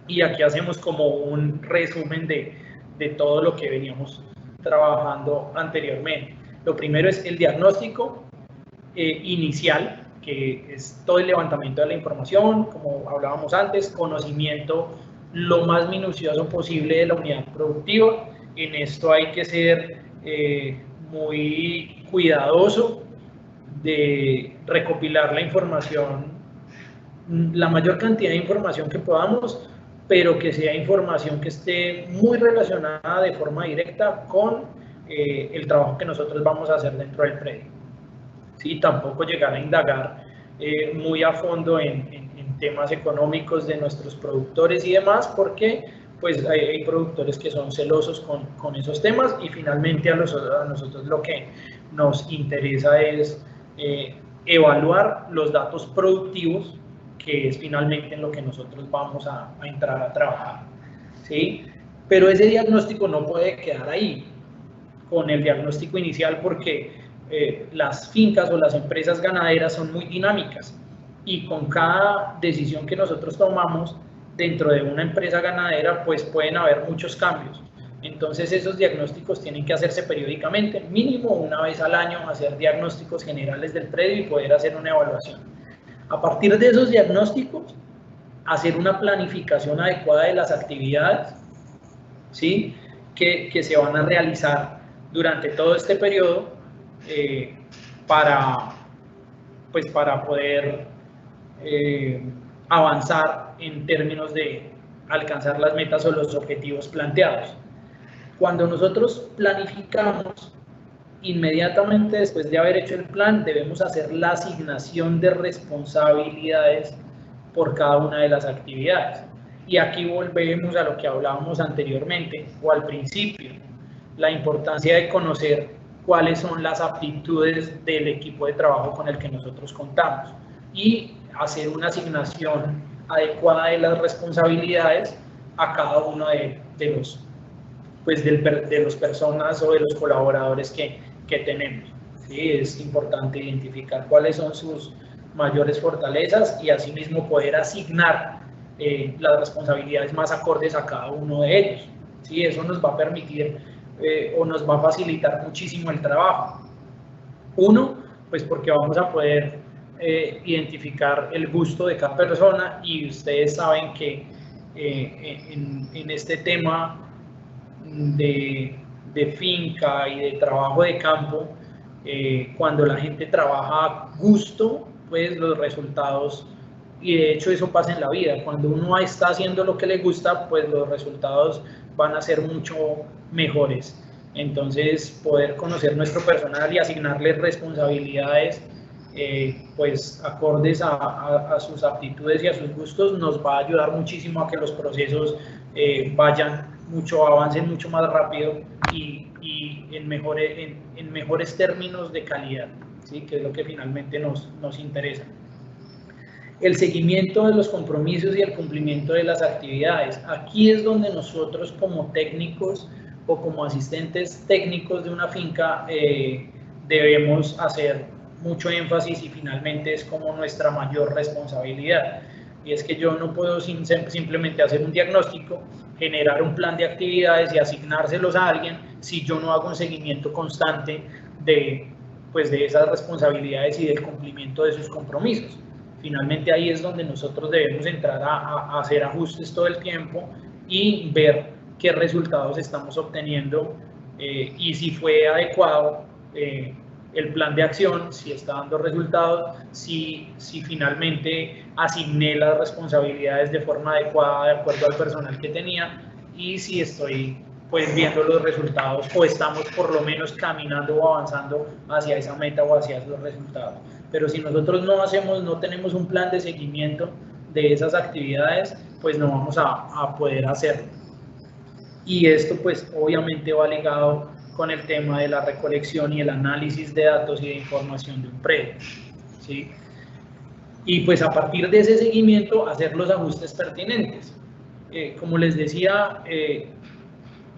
y aquí hacemos como un resumen de todo lo que veníamos trabajando anteriormente. Lo primero es el diagnóstico inicial, que es todo el levantamiento de la información, como hablábamos antes, conocimiento lo más minucioso posible de la unidad productiva. En esto hay que ser muy cuidadoso de recopilar la información, la mayor cantidad de información que podamos, pero que sea información que esté muy relacionada de forma directa con el trabajo que nosotros vamos a hacer dentro del predio. ¿Sí? Tampoco llegar a indagar muy a fondo en temas económicos de nuestros productores y demás, porque pues hay productores que son celosos con esos temas y finalmente a nosotros lo que nos interesa es evaluar los datos productivos, que es finalmente en lo que nosotros vamos a entrar a trabajar, ¿sí? Pero ese diagnóstico no puede quedar ahí con el diagnóstico inicial porque las fincas o las empresas ganaderas son muy dinámicas y con cada decisión que nosotros tomamos dentro de una empresa ganadera pues pueden haber muchos cambios. Entonces esos diagnósticos tienen que hacerse periódicamente, mínimo una vez al año, hacer diagnósticos generales del predio y poder hacer una evaluación. A partir de esos diagnósticos, hacer una planificación adecuada de las actividades, ¿sí? que se van a realizar durante todo este periodo para poder avanzar en términos de alcanzar las metas o los objetivos planteados. Cuando nosotros planificamos, inmediatamente después de haber hecho el plan, debemos hacer la asignación de responsabilidades por cada una de las actividades. Y aquí volvemos a lo que hablábamos anteriormente o al principio, la importancia de conocer cuáles son las aptitudes del equipo de trabajo con el que nosotros contamos y hacer una asignación adecuada de las responsabilidades a cada uno de los personas o de los colaboradores que tenemos. ¿Sí? Es importante identificar cuáles son sus mayores fortalezas y asimismo poder asignar las responsabilidades más acordes a cada uno de ellos. ¿Sí? Eso nos va a permitir o nos va a facilitar muchísimo el trabajo. Uno, pues porque vamos a poder identificar el gusto de cada persona y ustedes saben que en este tema de finca y de trabajo de campo, cuando la gente trabaja a gusto, pues los resultados, y de hecho eso pasa en la vida, cuando uno está haciendo lo que le gusta, pues los resultados van a ser mucho mejores. Entonces, poder conocer nuestro personal y asignarle responsabilidades pues acordes a sus aptitudes y a sus gustos nos va a ayudar muchísimo a que los procesos avancen mucho más rápido y en mejores términos de calidad, ¿sí? Que es lo que finalmente nos interesa. El seguimiento de los compromisos y el cumplimiento de las actividades. Aquí es donde nosotros como técnicos o como asistentes técnicos de una finca debemos hacer mucho énfasis y finalmente es como nuestra mayor responsabilidad. Y es que yo no puedo simplemente hacer un diagnóstico, generar un plan de actividades y asignárselos a alguien si yo no hago un seguimiento constante de esas responsabilidades y del cumplimiento de sus compromisos. Finalmente ahí es donde nosotros debemos entrar a hacer ajustes todo el tiempo y ver qué resultados estamos obteniendo y si fue adecuado el plan de acción, si está dando resultados, si finalmente asigné las responsabilidades de forma adecuada de acuerdo al personal que tenía y si estoy viendo los resultados o estamos por lo menos caminando o avanzando hacia esa meta o hacia esos resultados. Pero si nosotros no tenemos un plan de seguimiento de esas actividades, pues no vamos a poder hacerlo. Y esto pues obviamente va ligado con el tema de la recolección y el análisis de datos y de información de un predio, ¿sí? Y pues a partir de ese seguimiento hacer los ajustes pertinentes. Como les decía,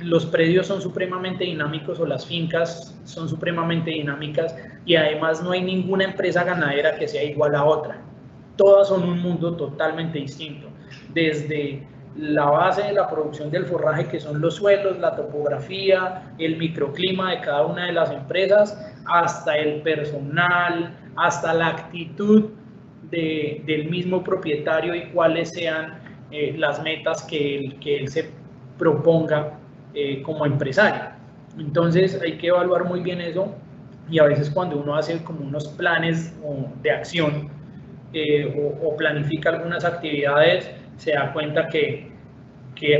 los predios son supremamente dinámicos, o las fincas son supremamente dinámicas, y además no hay ninguna empresa ganadera que sea igual a otra. Todas son un mundo totalmente distinto, desde la base de la producción del forraje, que son los suelos, la topografía, el microclima de cada una de las empresas, hasta el personal, hasta la actitud del mismo propietario y cuáles sean las metas que él se proponga como empresario. Entonces hay que evaluar muy bien eso, y a veces cuando uno hace como unos planes de acción o planifica algunas actividades, se da cuenta que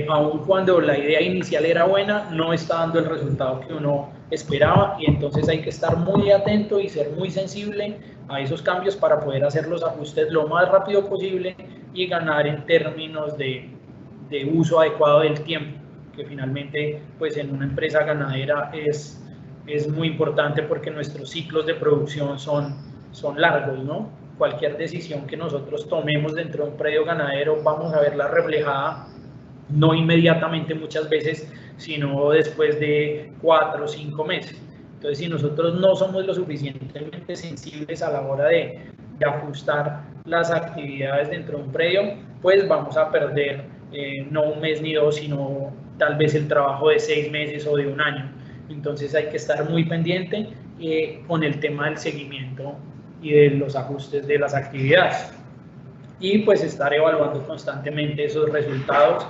aun cuando la idea inicial era buena, no está dando el resultado que uno esperaba, y entonces hay que estar muy atento y ser muy sensible a esos cambios para poder hacer los ajustes lo más rápido posible y ganar en términos de uso adecuado del tiempo, que finalmente pues en una empresa ganadera es muy importante, porque nuestros ciclos de producción son largos, ¿no? Cualquier decisión que nosotros tomemos dentro de un predio ganadero vamos a verla reflejada no inmediatamente muchas veces, sino después de 4 o 5 meses. Entonces, si nosotros no somos lo suficientemente sensibles a la hora de ajustar las actividades dentro de un predio, pues vamos a perder no un mes ni dos, sino tal vez el trabajo de 6 meses o de un año. Entonces hay que estar muy pendiente con el tema del seguimiento y de los ajustes de las actividades, y pues estar evaluando constantemente esos resultados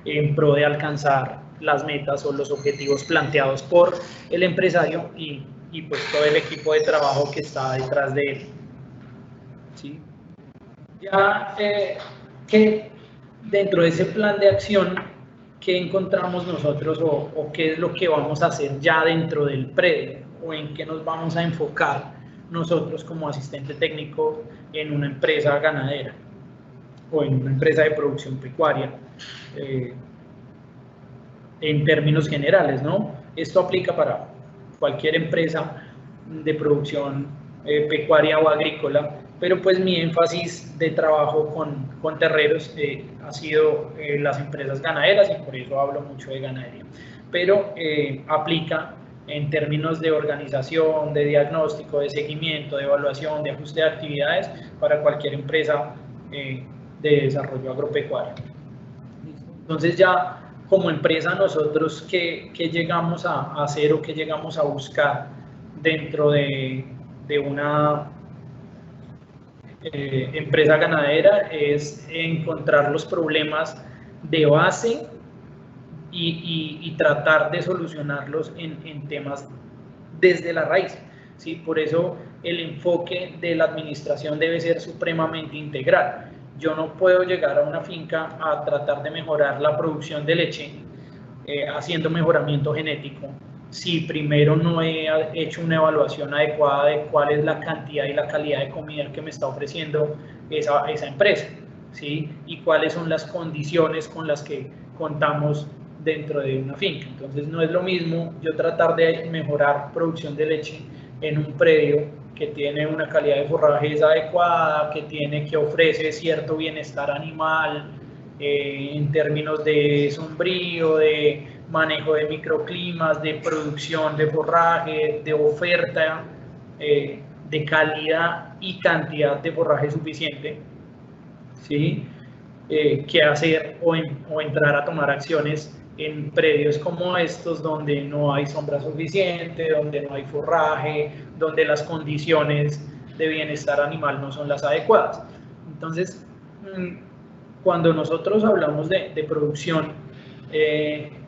en pro de alcanzar las metas o los objetivos planteados por el empresario y pues todo el equipo de trabajo que está detrás de él, ¿sí? Ya que dentro de ese plan de acción, ¿qué encontramos nosotros o qué es lo que vamos a hacer ya dentro del predio, o en qué nos vamos a enfocar nosotros como asistente técnico en una empresa ganadera o en una empresa de producción pecuaria? En términos generales, ¿no? Esto aplica para cualquier empresa de producción pecuaria o agrícola, pero pues mi énfasis de trabajo con terreros ha sido las empresas ganaderas, y por eso hablo mucho de ganadería, pero aplica en términos de organización, de diagnóstico, de seguimiento, de evaluación, de ajuste de actividades para cualquier empresa de desarrollo agropecuario. Entonces ya como empresa nosotros ¿qué llegamos a hacer o qué llegamos a buscar dentro de una empresa ganadera? Es encontrar los problemas de base y tratar de solucionarlos en temas desde la raíz, ¿sí? Por eso el enfoque de la administración debe ser supremamente integral. Yo no puedo llegar a una finca a tratar de mejorar la producción de leche haciendo mejoramiento genético si primero no he hecho una evaluación adecuada de cuál es la cantidad y la calidad de comida que me está ofreciendo esa empresa, ¿sí? Y cuáles son las condiciones con las que contamos dentro de una finca. Entonces no es lo mismo yo tratar de mejorar producción de leche en un predio que tiene una calidad de forrajes adecuada, que ofrece cierto bienestar animal en términos de sombrío, de manejo de microclimas, de producción de forraje, de oferta, de calidad y cantidad de forraje suficiente, ¿sí? Que hacer o entrar a tomar acciones en predios como estos, donde no hay sombra suficiente, donde no hay forraje, donde las condiciones de bienestar animal no son las adecuadas. Entonces, cuando nosotros hablamos de producción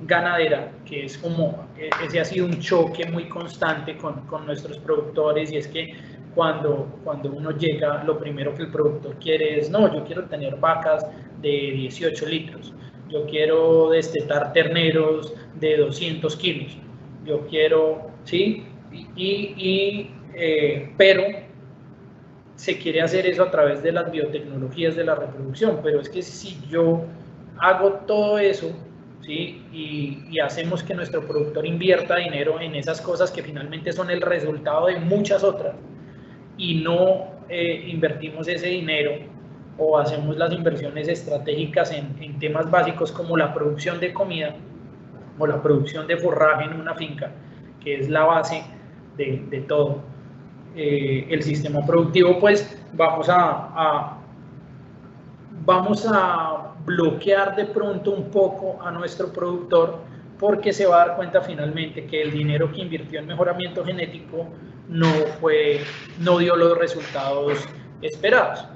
ganadera, que es como, ese ha sido un choque muy constante con nuestros productores, y es que cuando uno llega, lo primero que el productor quiere es, no, yo quiero tener vacas de 18 litros, yo quiero destetar terneros de 200 kilos, yo quiero, ¿sí? Pero se quiere hacer eso a través de las biotecnologías de la reproducción, pero es que si yo hago todo eso, ¿sí? y hacemos que nuestro productor invierta dinero en esas cosas que finalmente son el resultado de muchas otras, y no invertimos ese dinero o hacemos las inversiones estratégicas en temas básicos como la producción de comida o la producción de forraje en una finca, que es la base de todo el sistema productivo, pues vamos a bloquear de pronto un poco a nuestro productor, porque se va a dar cuenta finalmente que el dinero que invirtió en mejoramiento genético no dio los resultados esperados,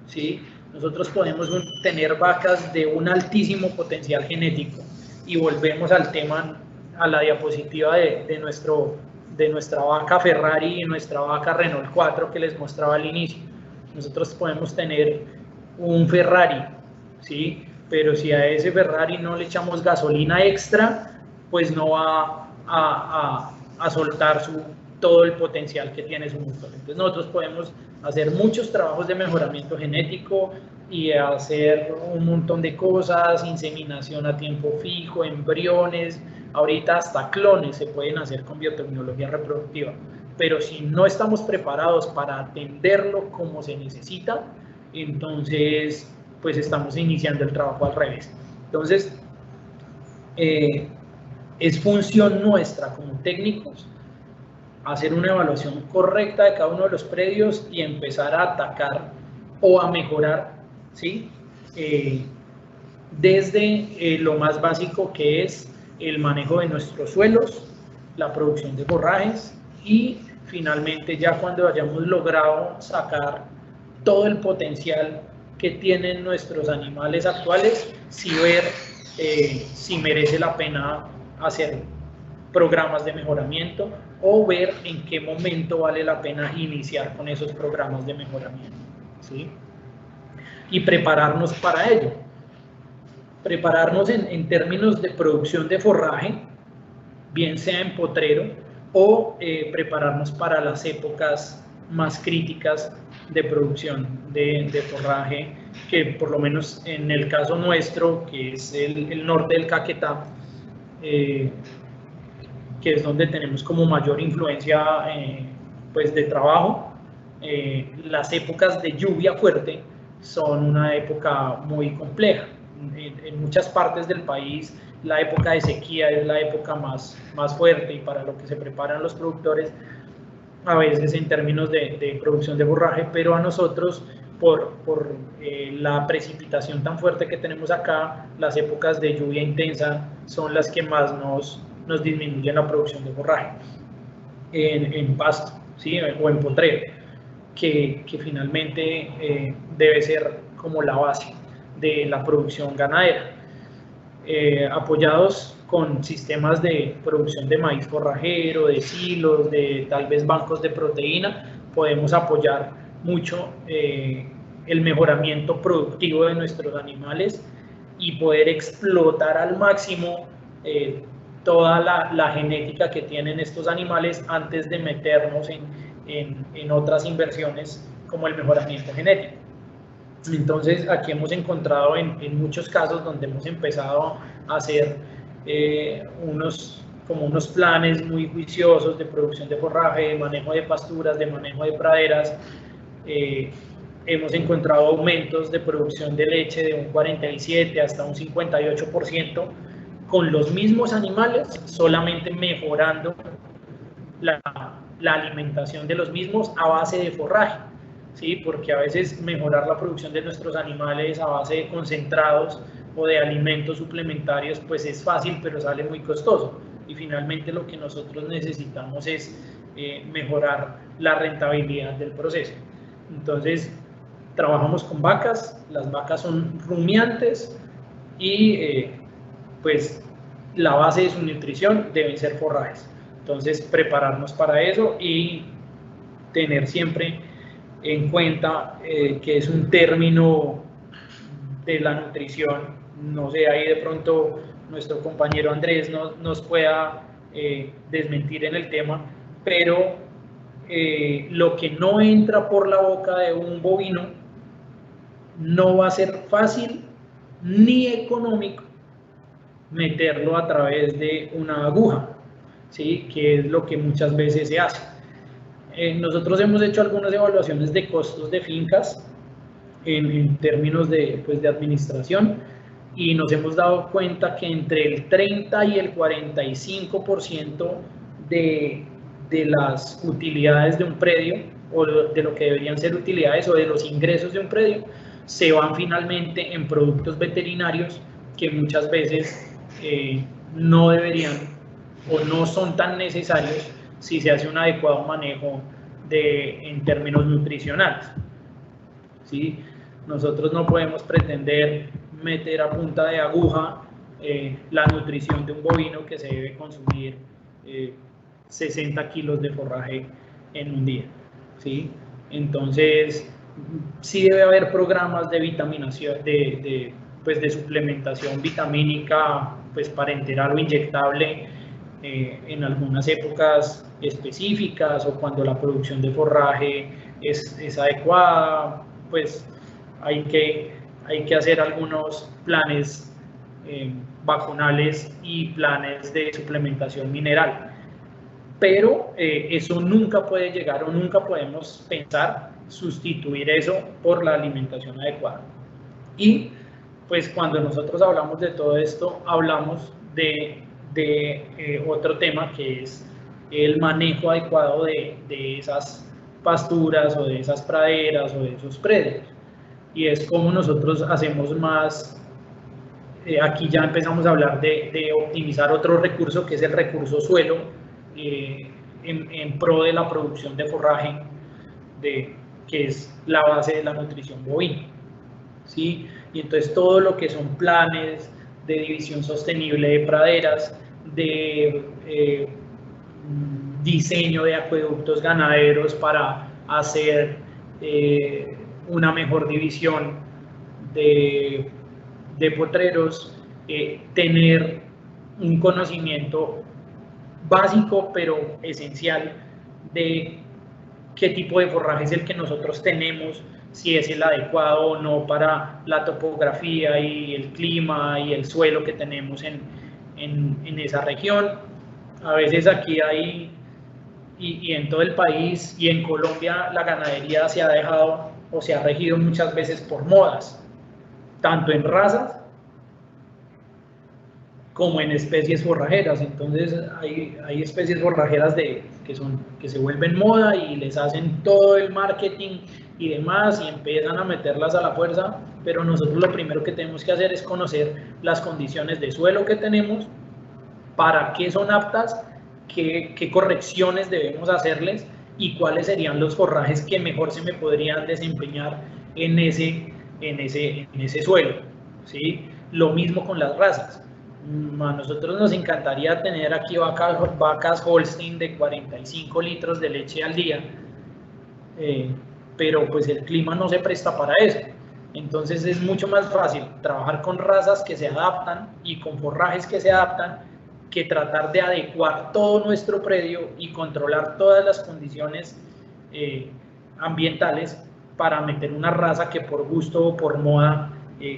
¿sí? Nosotros podemos tener vacas de un altísimo potencial genético, y volvemos al tema, a la diapositiva de nuestra vaca Ferrari y nuestra vaca Renault 4 que les mostraba al inicio. Nosotros podemos tener un Ferrari, ¿sí? Pero si a ese Ferrari no le echamos gasolina extra, pues no va a soltar todo el potencial que tiene su motor. Entonces nosotros podemos hacer muchos trabajos de mejoramiento genético y hacer un montón de cosas, inseminación a tiempo fijo, embriones, ahorita hasta clones se pueden hacer con biotecnología reproductiva, pero si no estamos preparados para atenderlo como se necesita, entonces pues estamos iniciando el trabajo al revés. Entonces es función nuestra como técnicos hacer una evaluación correcta de cada uno de los predios y empezar a atacar o a mejorar, ¿sí? Desde lo más básico, que es el manejo de nuestros suelos, la producción de forrajes, y finalmente ya cuando hayamos logrado sacar todo el potencial que tienen nuestros animales actuales, sí ver si merece la pena hacer programas de mejoramiento o ver en qué momento vale la pena iniciar con esos programas de mejoramiento, ¿sí? Y prepararnos para ello. Prepararnos en términos de producción de forraje, bien sea en potrero, o prepararnos para las épocas más críticas de producción de forraje, que por lo menos en el caso nuestro, que es el norte del Caquetá, que es donde tenemos como mayor influencia pues de trabajo, las épocas de lluvia fuerte son una época muy compleja. En muchas partes del país la época de sequía es la época más fuerte, y para lo que se preparan los productores a veces en términos de producción de forraje, pero a nosotros por la precipitación tan fuerte que tenemos acá, las épocas de lluvia intensa son las que más nos disminuyen la producción de forraje en pasto, ¿sí? O en potrero, que finalmente debe ser como la base de la producción ganadera. Apoyados con sistemas de producción de maíz forrajero, de silos, de tal vez bancos de proteína, podemos apoyar mucho el mejoramiento productivo de nuestros animales y poder explotar al máximo toda la genética que tienen estos animales antes de meternos en otras inversiones como el mejoramiento genético. Entonces aquí hemos encontrado en muchos casos donde hemos empezado a hacer unos planes muy juiciosos de producción de forraje, de manejo de pasturas, de manejo de praderas. Hemos encontrado aumentos de producción de leche de un 47 hasta un 58% con los mismos animales, solamente mejorando la alimentación de los mismos a base de forraje, ¿sí? Porque a veces mejorar la producción de nuestros animales a base de concentrados o de alimentos suplementarios pues es fácil, pero sale muy costoso, y finalmente lo que nosotros necesitamos es mejorar la rentabilidad del proceso. Entonces trabajamos con vacas, las vacas son rumiantes y pues la base de su nutrición deben ser forrajes. Entonces prepararnos para eso y tener siempre en cuenta que es un término de la nutrición, no sé, ahí de pronto nuestro compañero Andrés nos pueda desmentir en el tema, pero lo que no entra por la boca de un bovino no va a ser fácil ni económico meterlo a través de una aguja, ¿sí? Que es lo que muchas veces se hace. Nosotros hemos hecho algunas evaluaciones de costos de fincas en términos de, pues, de administración, y nos hemos dado cuenta que entre el 30 y el 45% de las utilidades de un predio, o de lo que deberían ser utilidades o de los ingresos de un predio, se van finalmente en productos veterinarios que muchas veces no deberían o no son tan necesarios si se hace un adecuado manejo en términos nutricionales, ¿sí? Nosotros no podemos pretender meter a punta de aguja la nutrición de un bovino que se debe consumir 60 kilos de forraje en un día, ¿sí? Entonces, sí debe haber programas de vitaminación, pues de suplementación vitamínica, pues parenteral o inyectable en algunas épocas específicas, o cuando la producción de forraje es adecuada, pues hay que hacer algunos planes vacunales y planes de suplementación mineral. Pero eso nunca puede llegar, o nunca podemos pensar sustituir eso por la alimentación adecuada. Y pues cuando nosotros hablamos de todo esto, hablamos de otro tema, que es el manejo adecuado de esas pasturas o de esas praderas o de esos predios. Y es como nosotros hacemos más, aquí ya empezamos a hablar de optimizar otro recurso, que es el recurso suelo, en pro de la producción de forraje, que es la base de la nutrición bovina, ¿sí? Y entonces todo lo que son planes de división sostenible de praderas, de diseño de acueductos ganaderos para hacer una mejor división de potreros, tener un conocimiento básico pero esencial de qué tipo de forraje es el que nosotros tenemos, si es el adecuado o no para la topografía y el clima y el suelo que tenemos en esa región. A veces aquí hay, y en todo el país y en Colombia, la ganadería se ha dejado o se ha regido muchas veces por modas, tanto en razas como en especies forrajeras. Entonces hay especies forrajeras que se vuelven moda y les hacen todo el marketing y demás, y empiezan a meterlas a la fuerza, pero nosotros lo primero que tenemos que hacer es conocer las condiciones de suelo que tenemos, para qué son aptas, qué correcciones debemos hacerles y cuáles serían los forrajes que mejor se me podrían desempeñar en ese suelo, ¿sí? Lo mismo con las razas. A nosotros nos encantaría tener aquí vacas Holstein de 45 litros de leche al día, pero pues el clima no se presta para eso. Entonces es mucho más fácil trabajar con razas que se adaptan y con forrajes que se adaptan, que tratar de adecuar todo nuestro predio y controlar todas las condiciones ambientales para meter una raza que por gusto o por moda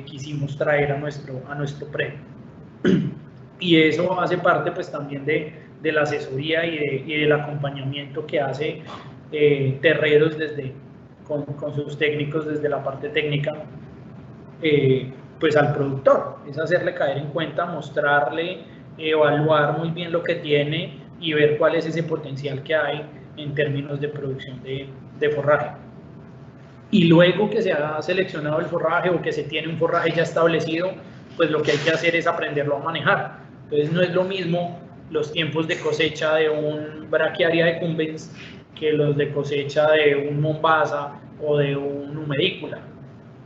quisimos traer a nuestro predio. Y eso hace parte pues también de la asesoría y del acompañamiento que hace Terreros con sus técnicos desde la parte técnica, pues al productor. Es hacerle caer en cuenta, mostrarle, evaluar muy bien lo que tiene y ver cuál es ese potencial que hay en términos de producción de forraje. Y luego que se ha seleccionado el forraje o que se tiene un forraje ya establecido, pues lo que hay que hacer es aprenderlo a manejar. Entonces no es lo mismo los tiempos de cosecha de un Brachiaria decumbens que los de cosecha de un Mombasa o de un Humedícula,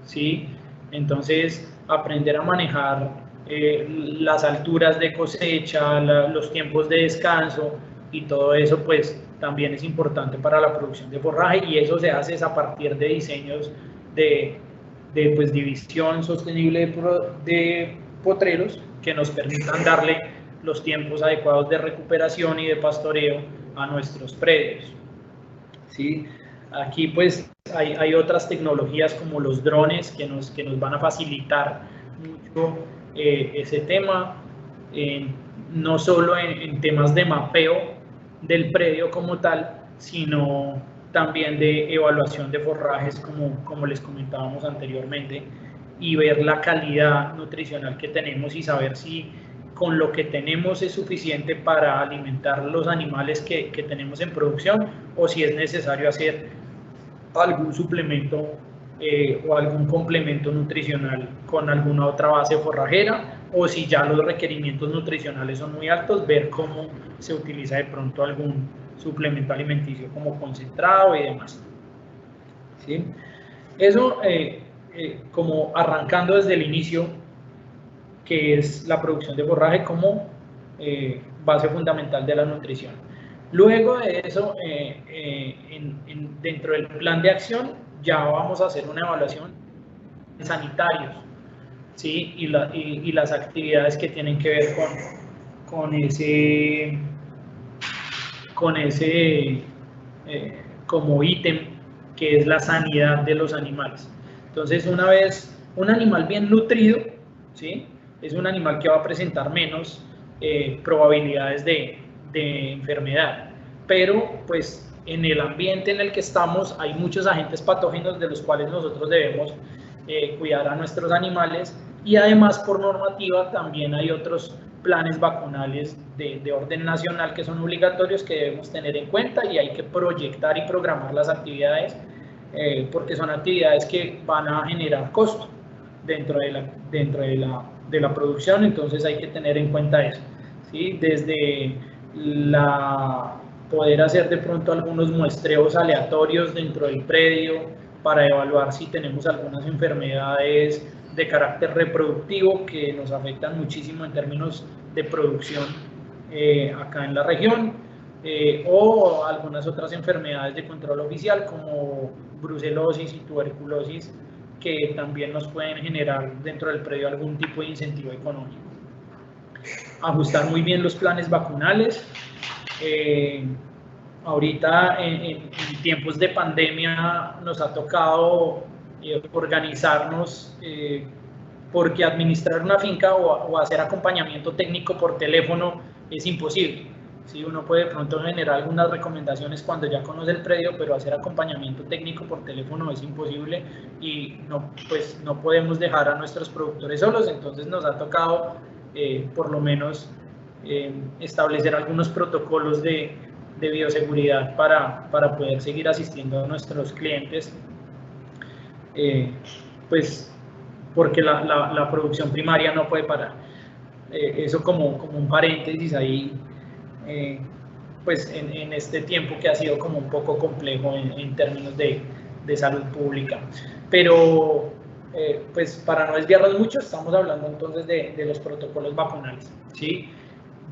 ¿sí? Entonces aprender a manejar las alturas de cosecha, los tiempos de descanso y todo eso pues también es importante para la producción de forraje, y eso se hace a partir de diseños de pues, división sostenible de potreros que nos permitan darle los tiempos adecuados de recuperación y de pastoreo a nuestros predios. ¿sí? Aquí pues hay otras tecnologías como los drones que nos van a facilitar mucho ese tema, no solo en temas de mapeo del predio como tal, sino también de evaluación de forrajes como les comentábamos anteriormente, y ver la calidad nutricional que tenemos y saber si con lo que tenemos es suficiente para alimentar los animales que tenemos en producción, o si es necesario hacer algún suplemento o algún complemento nutricional con alguna otra base forrajera, o si ya los requerimientos nutricionales son muy altos, ver cómo se utiliza de pronto algún suplemento alimenticio como concentrado y demás. ¿Sí? Eso como arrancando desde el inicio, que es la producción de forraje como base fundamental de la nutrición. Luego de eso, dentro del plan de acción, ya vamos a hacer una evaluación de sanitarios, ¿sí? y las actividades que tienen que ver con ese como ítem, que es la sanidad de los animales. Entonces, una vez un animal bien nutrido, ¿sí? Es un animal que va a presentar menos probabilidades de enfermedad, pero pues en el ambiente en el que estamos hay muchos agentes patógenos de los cuales nosotros debemos cuidar a nuestros animales, y además por normativa también hay otros planes vacunales de orden nacional que son obligatorios, que debemos tener en cuenta, y hay que proyectar y programar las actividades porque son actividades que van a generar costo dentro de la producción. Entonces hay que tener en cuenta eso, ¿sí? Desde poder hacer de pronto algunos muestreos aleatorios dentro del predio para evaluar si tenemos algunas enfermedades de carácter reproductivo que nos afectan muchísimo en términos de producción acá en la región, o algunas otras enfermedades de control oficial como brucelosis y tuberculosis, que también nos pueden generar dentro del predio algún tipo de incentivo económico. Ajustar muy bien los planes vacunales. Ahorita en tiempos de pandemia nos ha tocado organizarnos, porque administrar una finca o hacer acompañamiento técnico por teléfono es imposible. ¿Sí? Uno puede de pronto generar algunas recomendaciones cuando ya conoce el predio, pero hacer acompañamiento técnico por teléfono es imposible, y pues no podemos dejar a nuestros productores solos. Entonces nos ha tocado por lo menos establecer algunos protocolos de bioseguridad para poder seguir asistiendo a nuestros clientes, pues porque la producción primaria no puede parar. Eso como un paréntesis ahí, pues en este tiempo que ha sido como un poco complejo en términos de salud pública. Pero pues para no desviarnos mucho, estamos hablando entonces de los protocolos vacunales, ¿sí?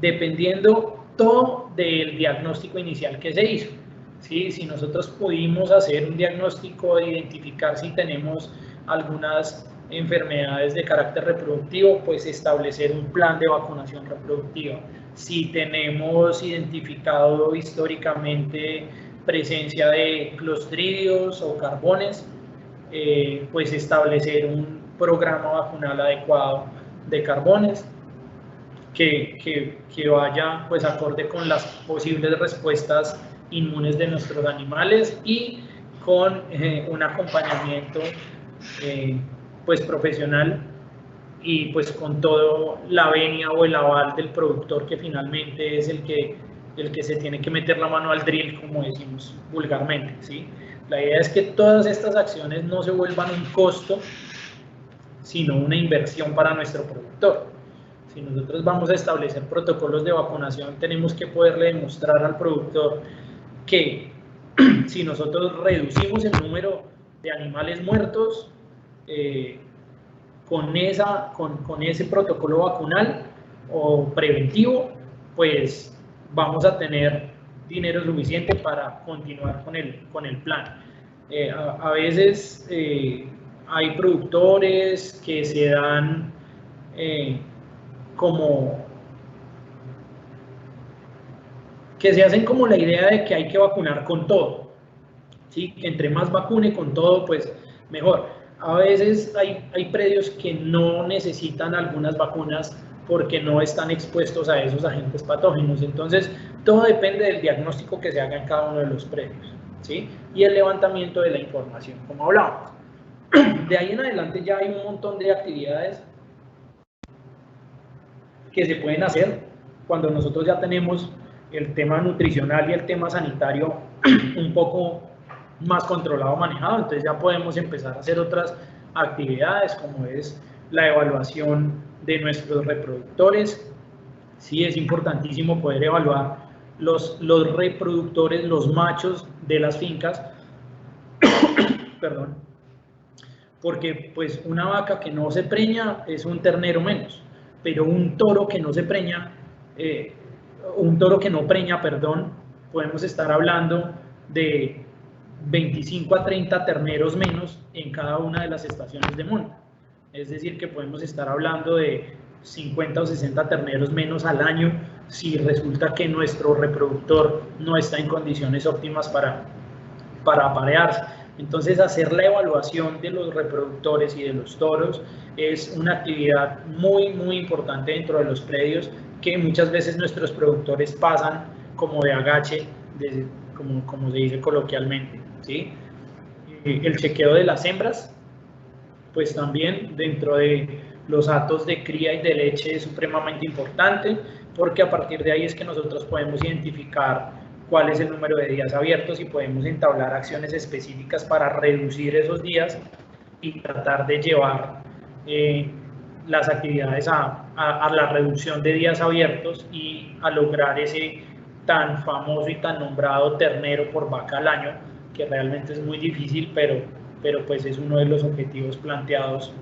Dependiendo todo del diagnóstico inicial que se hizo, ¿sí? Si nosotros pudimos hacer un diagnóstico de identificar si tenemos algunas enfermedades de carácter reproductivo, pues establecer un plan de vacunación reproductiva. Si tenemos identificado históricamente presencia de clostridios o carbones, pues establecer un programa vacunal adecuado de carbones que vaya pues acorde con las posibles respuestas inmunes de nuestros animales, y con un acompañamiento pues profesional, y pues con todo la venia o el aval del productor, que finalmente es el que se tiene que meter la mano al drill, como decimos vulgarmente, ¿sí? La idea es que todas estas acciones no se vuelvan un costo, sino una inversión para nuestro productor. Si nosotros vamos a establecer protocolos de vacunación, tenemos que poderle demostrar al productor que si nosotros reducimos el número de animales muertos con ese protocolo vacunal o preventivo, pues vamos a tener dinero suficiente para continuar con el plan. A veces hay productores que se dan que se hacen como la idea de que hay que vacunar con todo, ¿sí? Que entre más vacune con todo, pues mejor. A veces hay predios que no necesitan algunas vacunas porque no están expuestos a esos agentes patógenos. Entonces, todo depende del diagnóstico que se haga en cada uno de los predios, ¿sí? Y el levantamiento de la información, como hablábamos. De ahí en adelante ya hay un montón de actividades que se pueden hacer cuando nosotros ya tenemos el tema nutricional y el tema sanitario un poco más controlado, manejado. Entonces ya podemos empezar a hacer otras actividades como es la evaluación de nuestros reproductores. Sí, es importantísimo poder evaluar los reproductores, los machos de las fincas, perdón, porque pues una vaca que no se preña es un ternero menos, pero un toro que no se preña, un toro que no preña, perdón, podemos estar hablando de 25 a 30 terneros menos en cada una de las estaciones de monta. Es decir, que podemos estar hablando de 50 o 60 terneros menos al año si resulta que nuestro reproductor no está en condiciones óptimas para aparearse. Entonces, hacer la evaluación de los reproductores y de los toros es una actividad muy, muy importante dentro de los predios que muchas veces nuestros productores pasan como de agache, como se dice coloquialmente, ¿sí? El chequeo de las hembras, pues también dentro de los datos de cría y de leche es supremamente importante, porque a partir de ahí es que nosotros podemos identificar cuál es el número de días abiertos y podemos entablar acciones específicas para reducir esos días y tratar de llevar las actividades a la reducción de días abiertos y a lograr ese tan famoso y tan nombrado ternero por vaca al año, que realmente es muy difícil, pero pues es uno de los objetivos planteados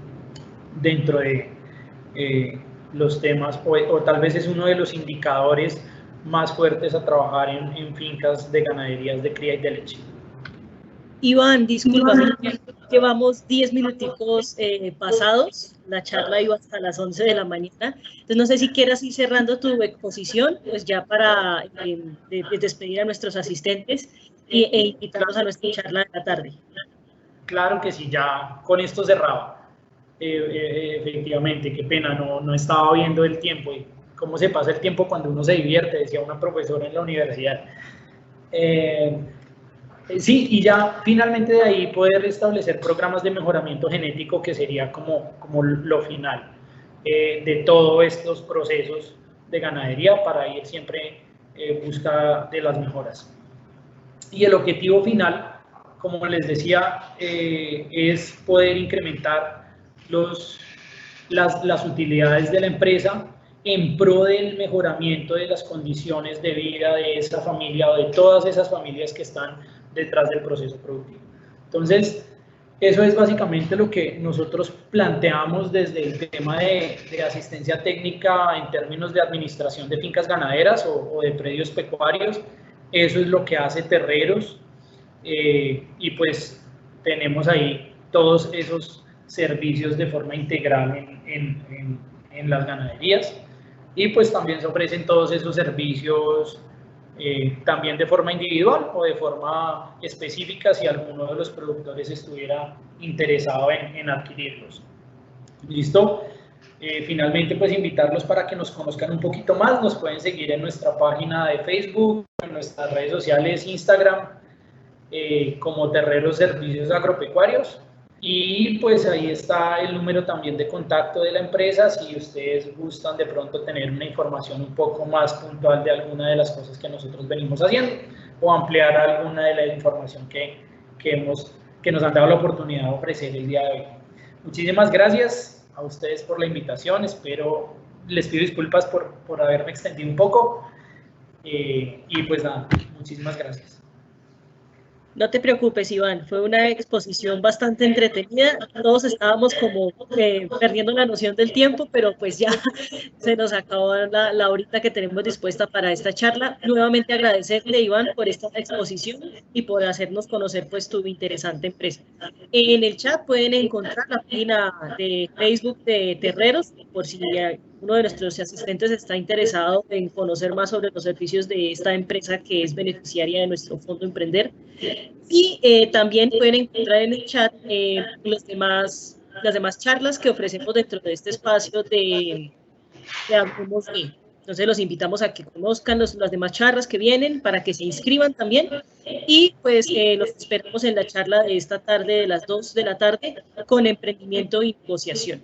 dentro de los temas, o tal vez es uno de los indicadores más fuertes a trabajar en fincas de ganaderías de cría y de leche. Iván, disculpa, llevamos 10 minuticos pasados, la charla iba hasta las 11 de la mañana, entonces no sé si quieras ir cerrando tu exposición, pues ya para despedir a nuestros asistentes e invitarlos a nuestra charla de la tarde. Claro que sí, ya con esto cerraba. Efectivamente, qué pena, no estaba viendo el tiempo y cómo se pasa el tiempo cuando uno se divierte, decía una profesora en la universidad. Sí, y ya finalmente de ahí poder establecer programas de mejoramiento genético, que sería como lo final de todos estos procesos de ganadería para ir siempre en busca de las mejoras. Y el objetivo final, como les decía, es poder incrementar las utilidades de la empresa en pro del mejoramiento de las condiciones de vida de esa familia o de todas esas familias que están detrás del proceso productivo. Entonces, eso es básicamente lo que nosotros planteamos desde el tema de asistencia técnica en términos de administración de fincas ganaderas o de predios pecuarios. Eso es lo que hace Terreros, y pues tenemos ahí todos esos servicios de forma integral en las ganaderías, y pues también se ofrecen todos esos servicios también de forma individual o de forma específica si alguno de los productores estuviera interesado en adquirirlos. ¿Listo? Finalmente, pues invitarlos para que nos conozcan un poquito más. Nos pueden seguir en nuestra página de Facebook, en nuestras redes sociales, Instagram, como Terreros Servicios Agropecuarios. Y pues ahí está el número también de contacto de la empresa si ustedes gustan de pronto tener una información un poco más puntual de alguna de las cosas que nosotros venimos haciendo o ampliar alguna de la información que nos han dado la oportunidad de ofrecer el día de hoy. Muchísimas gracias a ustedes por la invitación. Les pido disculpas por haberme extendido un poco, y pues nada, muchísimas gracias. No te preocupes, Iván, fue una exposición bastante entretenida, todos estábamos como perdiendo la noción del tiempo, pero pues ya se nos acabó la horita que tenemos dispuesta para esta charla. Nuevamente agradecerle, Iván, por esta exposición y por hacernos conocer pues tu interesante empresa. En el chat pueden encontrar la página de Facebook de Terreros, por si uno de nuestros asistentes está interesado en conocer más sobre los servicios de esta empresa que es beneficiaria de nuestro Fondo Emprender. Y también pueden encontrar en el chat las demás charlas que ofrecemos dentro de este espacio de Hablemos de. Entonces los invitamos a que conozcan las demás charlas que vienen, para que se inscriban también. Y pues los esperamos en la charla de esta tarde, de las 2 de la tarde, con emprendimiento y negociación.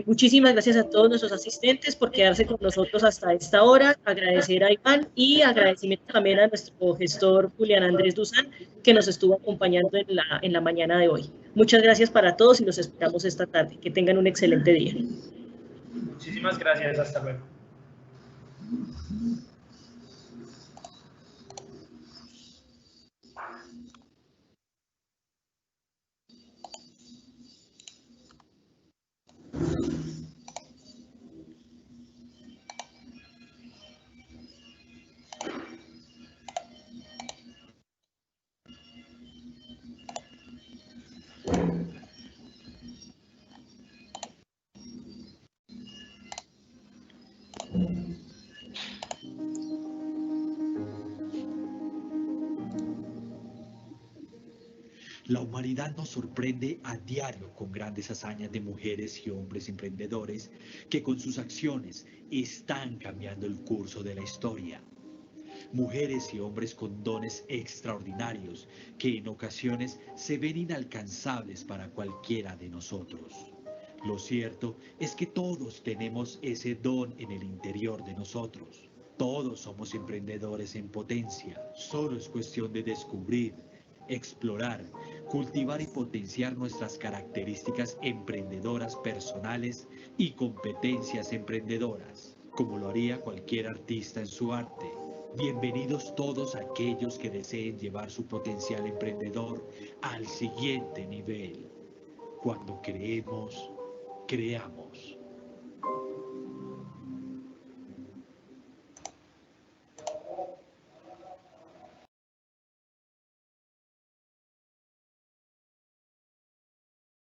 Muchísimas gracias a todos nuestros asistentes por quedarse con nosotros hasta esta hora. Agradecer a Iván y agradecimiento también a nuestro gestor Julián Andrés Duzán, que nos estuvo acompañando en la mañana de hoy. Muchas gracias para todos y los esperamos esta tarde. Que tengan un excelente día. Muchísimas gracias, hasta luego. La humanidad nos sorprende a diario con grandes hazañas de mujeres y hombres emprendedores que con sus acciones están cambiando el curso de la historia. Mujeres y hombres con dones extraordinarios que en ocasiones se ven inalcanzables para cualquiera de nosotros. Lo cierto es que todos tenemos ese don en el interior de nosotros. Todos somos emprendedores en potencia. Solo es cuestión de descubrir, explorar, cultivar y potenciar nuestras características emprendedoras personales y competencias emprendedoras, como lo haría cualquier artista en su arte. Bienvenidos todos aquellos que deseen llevar su potencial emprendedor al siguiente nivel. Cuando creemos, creamos.